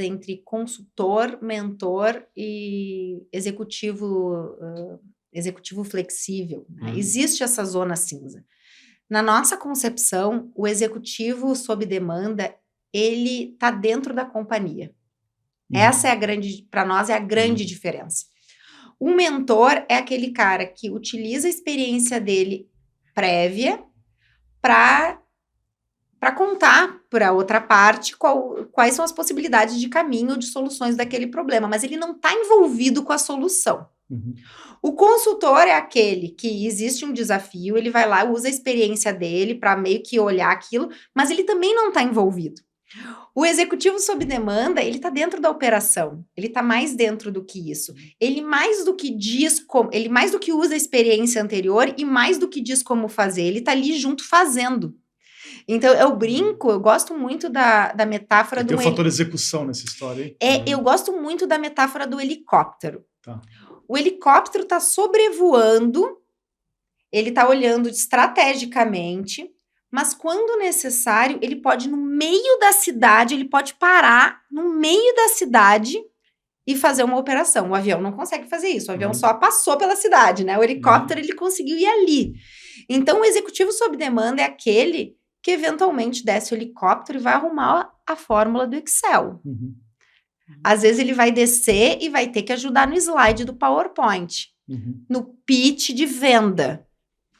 Speaker 3: entre consultor, mentor e executivo flexível, né? Existe essa zona cinza. Na nossa concepção, o executivo sob demanda, ele está dentro da companhia. Essa é para nós, é a grande diferença. O mentor é aquele cara que utiliza a experiência dele prévia para contar para outra parte quais são as possibilidades de caminho, de soluções daquele problema, mas ele não está envolvido com a solução. O consultor é aquele que existe um desafio, ele vai lá, usa a experiência dele para meio que olhar aquilo, mas ele também não está envolvido. O executivo sob demanda, ele está dentro da operação, ele está mais dentro do que isso. Ele mais do que usa a experiência anterior e mais do que diz como fazer, ele está ali junto fazendo. Então, eu gosto muito da metáfora do...
Speaker 2: Tem o fator execução nessa história, hein?
Speaker 3: Eu gosto muito da metáfora do helicóptero.
Speaker 2: Tá.
Speaker 3: O helicóptero está sobrevoando, ele está olhando estrategicamente, mas quando necessário, ele pode, no meio da cidade, ele pode parar no meio da cidade e fazer uma operação. O avião não consegue fazer isso, o avião só passou pela cidade, né? O helicóptero, ele conseguiu ir ali. Então, o executivo sob demanda é aquele que eventualmente desce o helicóptero e vai arrumar a fórmula do Excel. Às vezes ele vai descer e vai ter que ajudar no slide do PowerPoint, no pitch de venda,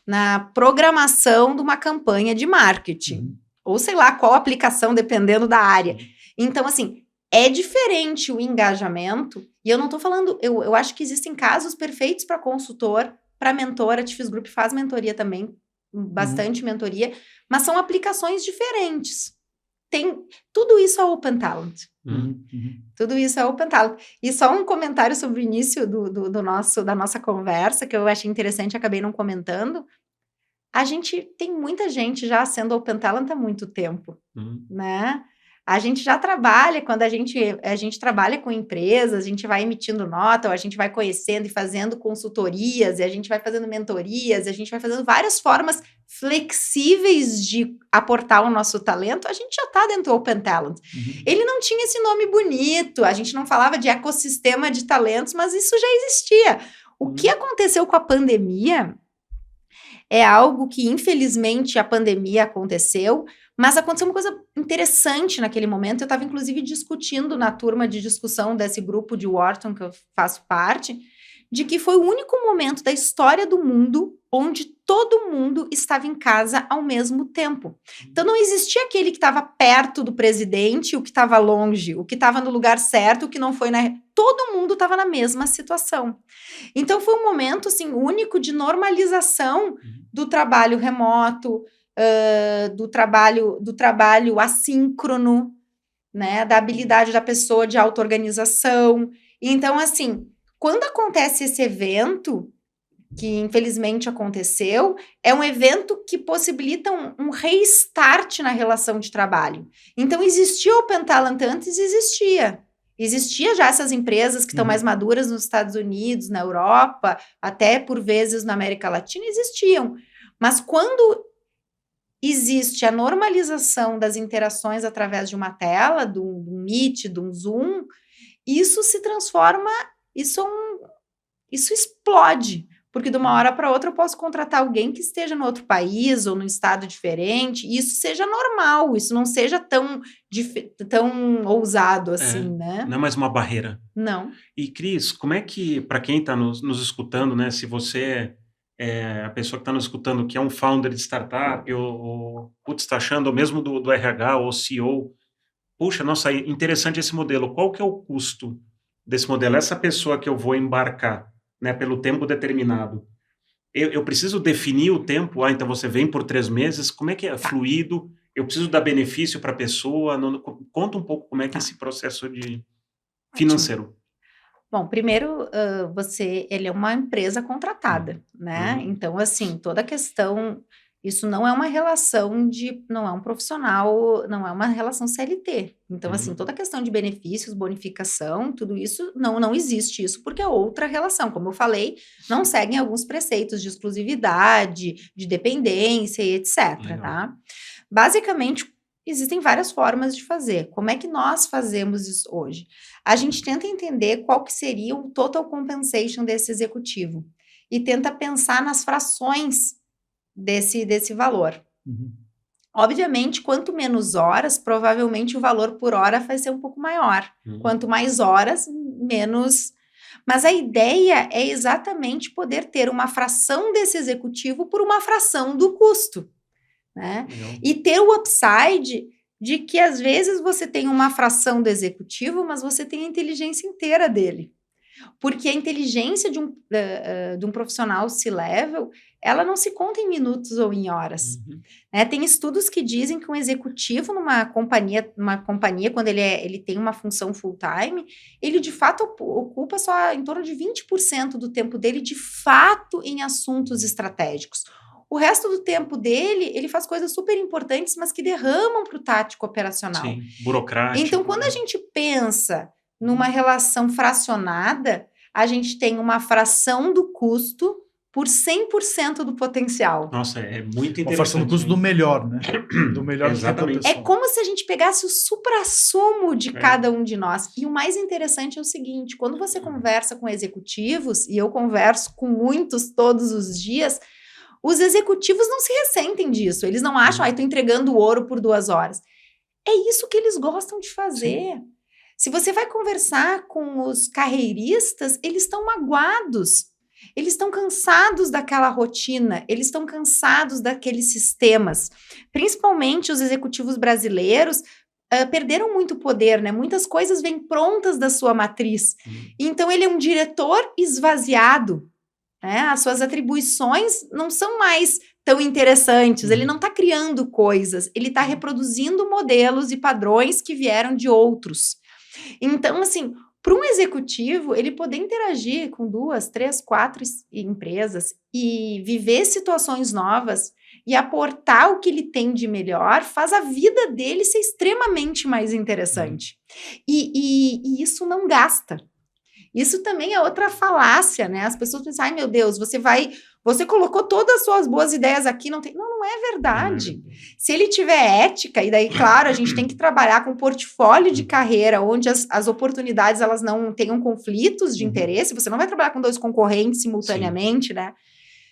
Speaker 3: na programação de uma campanha de marketing, ou sei lá qual aplicação, dependendo da área. Então, assim, É diferente o engajamento, e eu não estou falando, eu acho que existem casos perfeitos para consultor, para mentor, a Tifis Group faz mentoria também, bastante mentoria, mas são aplicações diferentes. Tudo isso é Open Talent. Tudo isso é Open Talent. E só um comentário sobre o início da nossa conversa, que eu achei interessante, acabei não comentando. A gente tem muita gente já sendo Open Talent há muito tempo, né? A gente já trabalha, quando a gente trabalha com empresas, a gente vai emitindo nota, ou a gente vai conhecendo e fazendo consultorias, e a gente vai fazendo mentorias, e a gente vai fazendo várias formas flexíveis de aportar o nosso talento, a gente já está dentro do Open Talent. Ele não tinha esse nome bonito, a gente não falava de ecossistema de talentos, mas isso já existia. O que aconteceu com a pandemia é algo que, infelizmente, a pandemia aconteceu, mas aconteceu uma coisa interessante naquele momento. Eu estava, inclusive, discutindo na turma de discussão desse grupo de Wharton, que eu faço parte, de que foi o único momento da história do mundo onde todo mundo estava em casa ao mesmo tempo. Então, não existia aquele que estava perto do presidente, o que estava longe, o que estava no lugar certo, o que não foi todo mundo estava na mesma situação. Então, foi um momento, assim, único de normalização do trabalho remoto, do trabalho assíncrono, né, da habilidade da pessoa de auto-organização. Então, assim, quando acontece esse evento, que infelizmente aconteceu, é um evento que possibilita um restart na relação de trabalho. Então, existia Open Talent antes? Existia já essas empresas que estão mais maduras nos Estados Unidos, na Europa, até por vezes na América Latina, existiam. Mas quando existe a normalização das interações através de uma tela, de um Meet, de um Zoom, isso se transforma, isso explode. Porque de uma hora para outra eu posso contratar alguém que esteja no outro país ou num estado diferente, e isso seja normal, isso não seja tão ousado assim, né?
Speaker 1: Não é mais uma barreira.
Speaker 3: Não.
Speaker 1: E, Cris, como é que, para quem está nos escutando, né, se você a pessoa que está nos escutando, que é um founder de startup, ou está achando, ou mesmo do RH ou CEO, puxa, nossa, interessante esse modelo, qual que é o custo desse modelo? Essa pessoa que eu vou embarcar, né, pelo tempo determinado, eu preciso definir o tempo, então você vem por 3 meses, como é que é fluido? Eu preciso dar benefício para a pessoa? Conta um pouco como é que é esse processo financeiro.
Speaker 3: Bom, primeiro, ele é uma empresa contratada, né? Então, assim, toda a questão, isso não é uma relação não é um profissional, não é uma relação CLT. Então, assim, toda a questão de benefícios, bonificação, tudo isso, não existe isso, porque é outra relação. Como eu falei, não seguem alguns preceitos de exclusividade, de dependência e etc, tá? Basicamente, existem várias formas de fazer. Como é que nós fazemos isso hoje? A gente tenta entender qual que seria o total compensation desse executivo e tenta pensar nas frações desse valor. Obviamente, quanto menos horas, provavelmente o valor por hora vai ser um pouco maior. Quanto mais horas, menos. Mas a ideia é exatamente poder ter uma fração desse executivo por uma fração do custo, né? E ter o upside de que às vezes você tem uma fração do executivo, mas você tem a inteligência inteira dele. Porque a inteligência de um profissional C-level, ela não se conta em minutos ou em horas. Né? Tem estudos que dizem que um executivo numa companhia quando ele tem uma função full-time, ele de fato ocupa só em torno de 20% do tempo dele, de fato, em assuntos estratégicos. O resto do tempo dele, ele faz coisas super importantes, mas que derramam para o tático operacional.
Speaker 1: Sim, burocrático.
Speaker 3: Então, quando a gente pensa numa relação fracionada, a gente tem uma fração do custo por 100% do potencial.
Speaker 1: Nossa, é muito interessante.
Speaker 2: Uma fração do custo do melhor, né? Do melhor de cada pessoa.
Speaker 3: É como se a gente pegasse o suprassumo de cada um de nós. E o mais interessante é o seguinte, quando você conversa com executivos, e eu converso com muitos todos os dias, os executivos não se ressentem disso. Eles não acham, estou entregando ouro por 2 horas. É isso que eles gostam de fazer. Sim. Se você vai conversar com os carreiristas, eles estão magoados. Eles estão cansados daquela rotina. Eles estão cansados daqueles sistemas. Principalmente os executivos brasileiros, perderam muito poder, né? Muitas coisas vêm prontas da sua matriz. Então, ele é um diretor esvaziado, né? As suas atribuições não são mais tão interessantes. Ele não está criando coisas, ele está reproduzindo modelos e padrões que vieram de outros. Então, assim, para um executivo, ele poder interagir com 2, 3, 4 empresas e viver situações novas e aportar o que ele tem de melhor, faz a vida dele ser extremamente mais interessante. E isso não gasta. Isso também é outra falácia, né? As pessoas pensam, ai meu Deus, você colocou todas as suas boas ideias aqui, não é verdade. Se ele tiver ética, e daí, claro, a gente tem que trabalhar com um portfólio de carreira, onde as oportunidades, elas não tenham conflitos de interesse, você não vai trabalhar com 2 concorrentes simultaneamente, né?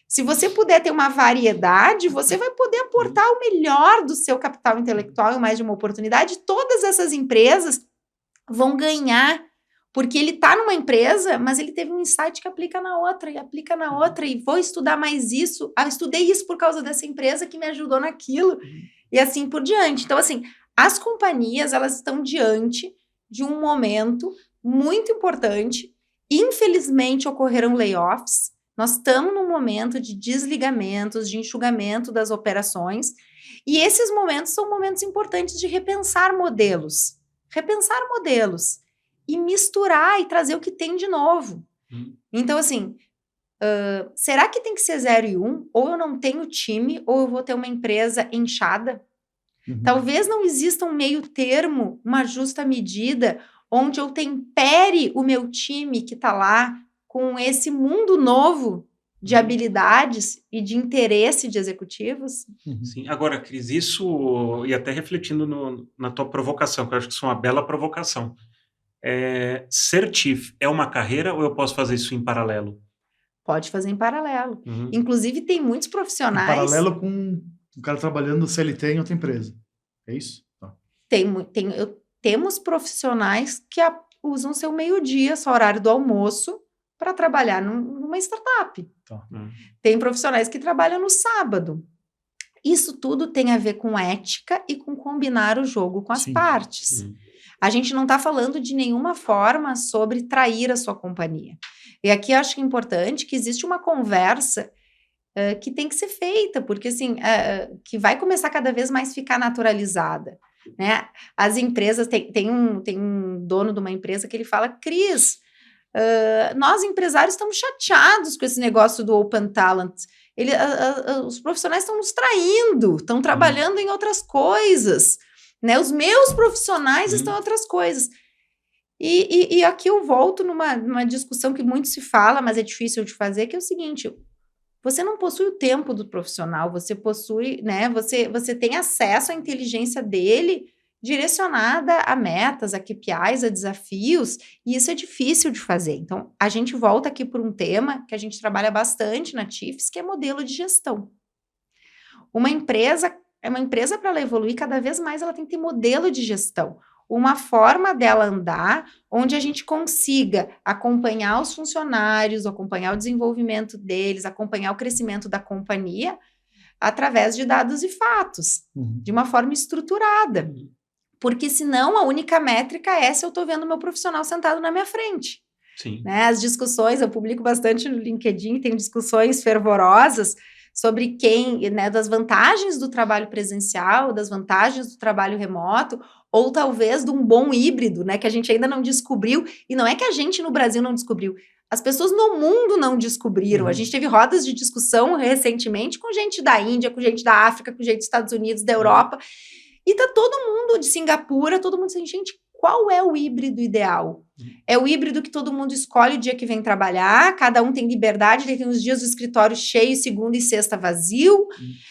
Speaker 3: Se você puder ter uma variedade, você vai poder aportar o melhor do seu capital intelectual em mais de uma oportunidade. Todas essas empresas vão ganhar, porque ele está numa empresa, mas ele teve um insight que aplica na outra, e vou estudar mais isso. Estudei isso por causa dessa empresa que me ajudou naquilo, e assim por diante. Então, assim, as companhias, elas estão diante de um momento muito importante. Infelizmente, ocorreram layoffs. Nós estamos num momento de desligamentos, de enxugamento das operações, e esses momentos são momentos importantes de repensar modelos e misturar e trazer o que tem de novo. Então, assim, será que tem que ser 0 e 1? Ou eu não tenho time, ou eu vou ter uma empresa inchada? Talvez não exista um meio termo, uma justa medida, onde eu tempere o meu time que está lá com esse mundo novo de habilidades e de interesse de executivos.
Speaker 1: Sim. Agora, Cris, isso, e até refletindo na tua provocação, que eu acho que isso é uma bela provocação. Ser chief é uma carreira ou eu posso fazer isso em paralelo?
Speaker 3: Pode fazer em paralelo. Inclusive, tem muitos profissionais...
Speaker 2: Em paralelo com o cara trabalhando CLT em outra empresa. É isso? Tá.
Speaker 3: Temos profissionais que usam seu meio-dia, seu horário do almoço, para trabalhar numa startup.
Speaker 2: Tá.
Speaker 3: Tem profissionais que trabalham no sábado. Isso tudo tem a ver com ética e com combinar o jogo com as partes. A gente não está falando de nenhuma forma sobre trair a sua companhia. E aqui eu acho que é importante que existe uma conversa que tem que ser feita, porque assim, que vai começar cada vez mais a ficar naturalizada. Né? As empresas, tem um dono de uma empresa que ele fala, Cris, nós empresários estamos chateados com esse negócio do Open Talent. Os profissionais estão nos traindo, estão trabalhando em outras coisas, né? Os meus profissionais estão em outras coisas. E aqui eu volto numa discussão que muito se fala, mas é difícil de fazer, que é o seguinte: você não possui o tempo do profissional, você possui, né? Você tem acesso à inteligência dele direcionada a metas, a KPIs, a desafios, e isso é difícil de fazer. Então, a gente volta aqui por um tema que a gente trabalha bastante na Chiefs, que é modelo de gestão. Uma empresa, para ela evoluir, cada vez mais ela tem que ter modelo de gestão. Uma forma dela andar, onde a gente consiga acompanhar os funcionários, acompanhar o desenvolvimento deles, acompanhar o crescimento da companhia, através de dados e fatos, de uma forma estruturada. Porque senão a única métrica é se eu estou vendo o meu profissional sentado na minha frente.
Speaker 1: Sim.
Speaker 3: Né? As discussões, eu publico bastante no LinkedIn, tem discussões fervorosas sobre das vantagens do trabalho presencial, das vantagens do trabalho remoto, ou talvez de um bom híbrido, né, que a gente ainda não descobriu, e não é que a gente no Brasil não descobriu, as pessoas no mundo não descobriram. A gente teve rodas de discussão recentemente com gente da Índia, com gente da África, com gente dos Estados Unidos, da Europa, e tá todo mundo de Singapura, todo mundo dizendo, gente, qual é o híbrido ideal? É o híbrido que todo mundo escolhe o dia que vem trabalhar, cada um tem liberdade, tem uns dias do escritório cheio, segunda e sexta vazio,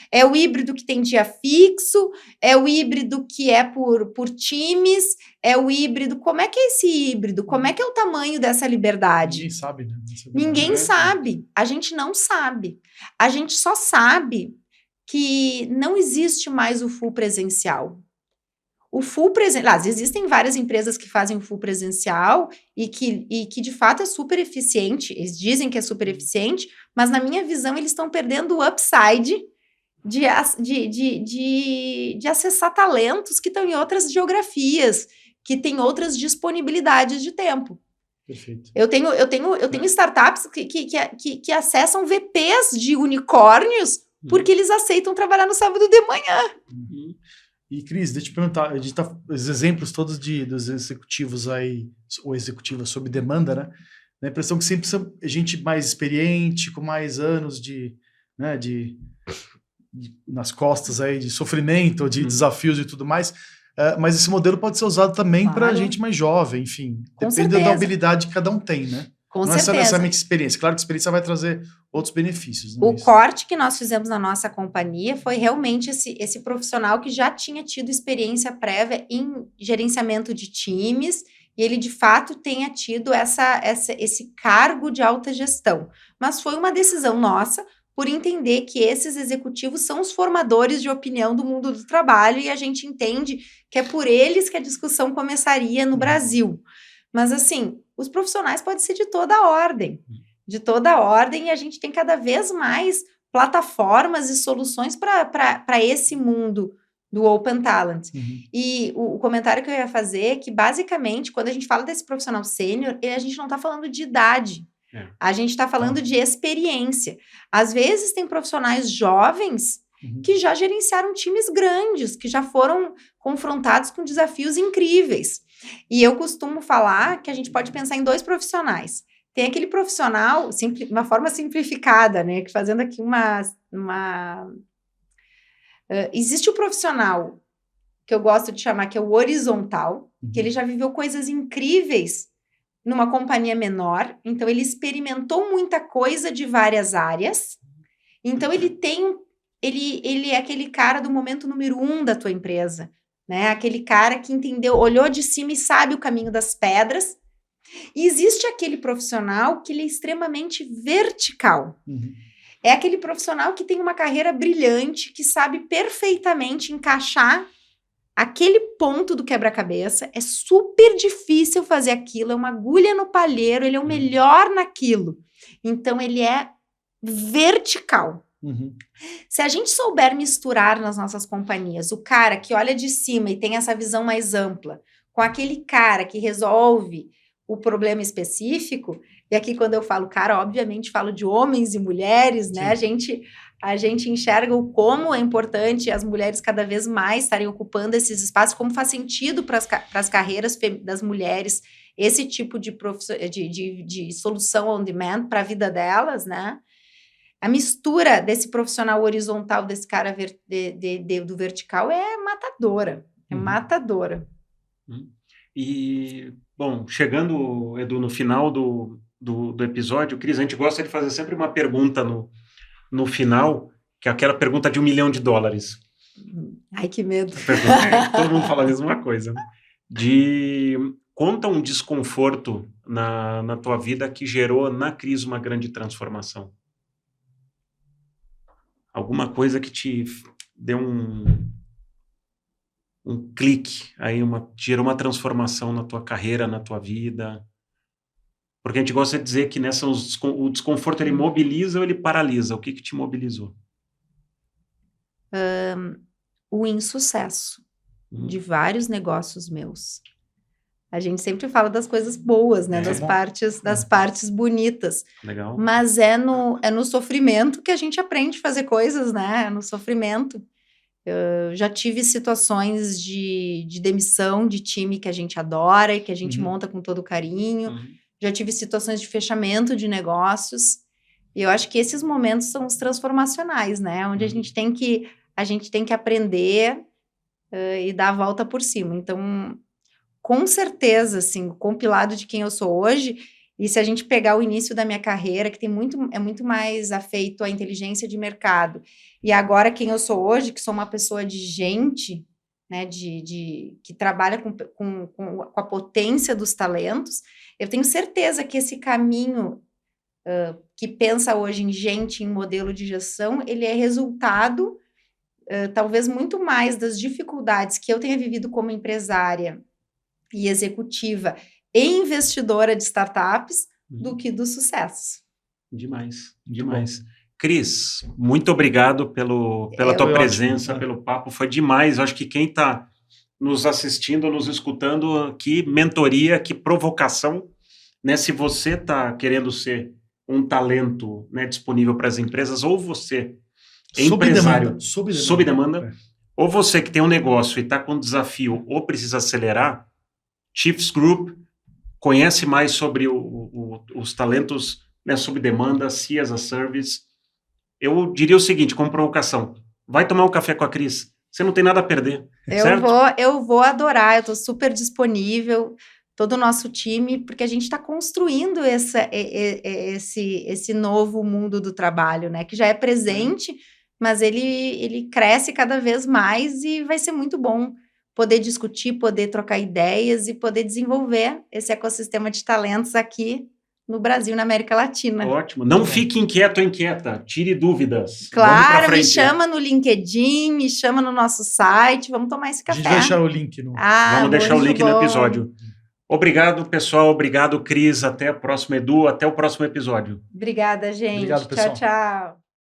Speaker 3: é o híbrido que tem dia fixo, é o híbrido que é por times, é o híbrido, como é que é esse híbrido? Como é que é o tamanho dessa liberdade?
Speaker 2: Ninguém sabe, né?
Speaker 3: Ninguém sabe, a gente não sabe. A gente só sabe que não existe mais o full presencial. O full presencial, existem várias empresas que fazem o full presencial e que de fato é super eficiente, eles dizem que é super eficiente, mas na minha visão eles estão perdendo o upside de acessar talentos que estão em outras geografias, que têm outras disponibilidades de tempo.
Speaker 2: Perfeito.
Speaker 3: Eu tenho startups que acessam VPs de unicórnios porque eles aceitam trabalhar no sábado de manhã.
Speaker 2: Uhum. E, Cris, deixa eu te perguntar, a gente tá, os exemplos todos dos executivos aí, ou executivas sob demanda, né? Dá a impressão que sempre são gente mais experiente, com mais anos nas costas aí, de sofrimento, de desafios e tudo mais. Mas esse modelo pode ser usado também para gente mais jovem, enfim. Depende da habilidade que cada um tem, né?
Speaker 3: Com
Speaker 2: não
Speaker 3: certeza.
Speaker 2: É necessariamente experiência. Claro que a experiência vai trazer outros benefícios.
Speaker 3: O corte que nós fizemos na nossa companhia foi realmente esse profissional que já tinha tido experiência prévia em gerenciamento de times e ele, de fato, tenha tido esse cargo de alta gestão. Mas foi uma decisão nossa por entender que esses executivos são os formadores de opinião do mundo do trabalho e a gente entende que é por eles que a discussão começaria no Brasil. Mas, assim, os profissionais podem ser de toda a ordem, e a gente tem cada vez mais plataformas e soluções para esse mundo do Open Talent. E o comentário que eu ia fazer é que, basicamente, quando a gente fala desse profissional sênior, a gente não está falando de idade, a gente está falando de experiência. Às vezes, tem profissionais jovens que já gerenciaram times grandes, que já foram confrontados com desafios incríveis. E eu costumo falar que a gente pode pensar em 2 profissionais. Tem aquele profissional, uma forma simplificada, né? Que fazendo aqui existe o profissional que eu gosto de chamar que é o horizontal, que ele já viveu coisas incríveis numa companhia menor, então ele experimentou muita coisa de várias áreas, então ele é aquele cara do momento número 1 da tua empresa, né? Aquele cara que entendeu, olhou de cima e sabe o caminho das pedras. E existe aquele profissional que ele é extremamente vertical. É aquele profissional que tem uma carreira brilhante, que sabe perfeitamente encaixar aquele ponto do quebra-cabeça. É super difícil fazer aquilo, é uma agulha no palheiro, ele é o melhor naquilo. Então, ele é vertical. Se a gente souber misturar nas nossas companhias o cara que olha de cima e tem essa visão mais ampla, com aquele cara que resolve o problema específico, e aqui quando eu falo cara, obviamente falo de homens e mulheres, né? A gente enxerga o como é importante as mulheres cada vez mais estarem ocupando esses espaços, como faz sentido para as carreiras das mulheres, esse tipo de solução on demand para a vida delas, né? A mistura desse profissional horizontal, desse cara do vertical é matadora. É matadora.
Speaker 1: E, bom, chegando, Edu, no final do episódio, Cris, a gente gosta de fazer sempre uma pergunta no final, que é aquela pergunta de $1 milhão.
Speaker 3: Ai, que medo.
Speaker 1: Todo mundo fala a mesma coisa, né? Conta um desconforto na tua vida que gerou na Cris uma grande transformação. Alguma coisa que te deu um clique, aí gerou uma transformação na tua carreira, na tua vida. Porque a gente gosta de dizer que o desconforto ele mobiliza ou ele paralisa. O que te mobilizou?
Speaker 3: O insucesso de vários negócios meus. A gente sempre fala das coisas boas, né? Das partes bonitas.
Speaker 1: Legal.
Speaker 3: Mas é no sofrimento que a gente aprende a fazer coisas, né? É no sofrimento. Eu já tive situações de demissão de time que a gente adora e que a gente monta com todo carinho. Já tive situações de fechamento de negócios. E eu acho que esses momentos são os transformacionais, né? Onde a gente tem que aprender e dar a volta por cima. Então, com certeza, assim, o compilado de quem eu sou hoje, e se a gente pegar o início da minha carreira, que é muito mais afeito à inteligência de mercado, e agora quem eu sou hoje, que sou uma pessoa de gente, né, que trabalha com a potência dos talentos, eu tenho certeza que esse caminho que pensa hoje em gente, em modelo de gestão, ele é resultado, talvez muito mais das dificuldades que eu tenha vivido como empresária e executiva e investidora de startups do que do sucesso.
Speaker 1: Demais. Cris, muito obrigado pela tua presença, pelo papo, foi demais. Eu acho que quem está nos assistindo, nos escutando, que mentoria, que provocação, né? Se você está querendo ser um talento, né, disponível para as empresas, ou você é empresário sob demanda, ou você que tem um negócio e está com um desafio ou precisa acelerar, Chiefs Group conhece mais sobre os talentos, né, sob demanda, See as a Service. Eu diria o seguinte, como provocação, vai tomar um café com a Cris, você não tem nada a perder, certo?
Speaker 3: Eu vou adorar, eu estou super disponível, todo o nosso time, porque a gente está construindo esse novo mundo do trabalho, né, que já é presente, mas ele cresce cada vez mais e vai ser muito bom poder discutir, poder trocar ideias e poder desenvolver esse ecossistema de talentos aqui no Brasil, na América Latina.
Speaker 1: Ótimo. Não fique inquieto ou inquieta. Tire dúvidas.
Speaker 3: Claro, me chama no LinkedIn, me chama no nosso site. Vamos tomar esse café.
Speaker 2: A gente vai deixar o link no...
Speaker 1: Vamos deixar o link no episódio. Obrigado, pessoal. Obrigado, Cris. Até a próxima, Edu. Até o próximo episódio.
Speaker 3: Obrigada, gente.
Speaker 2: Obrigado, pessoal.
Speaker 3: Tchau, tchau.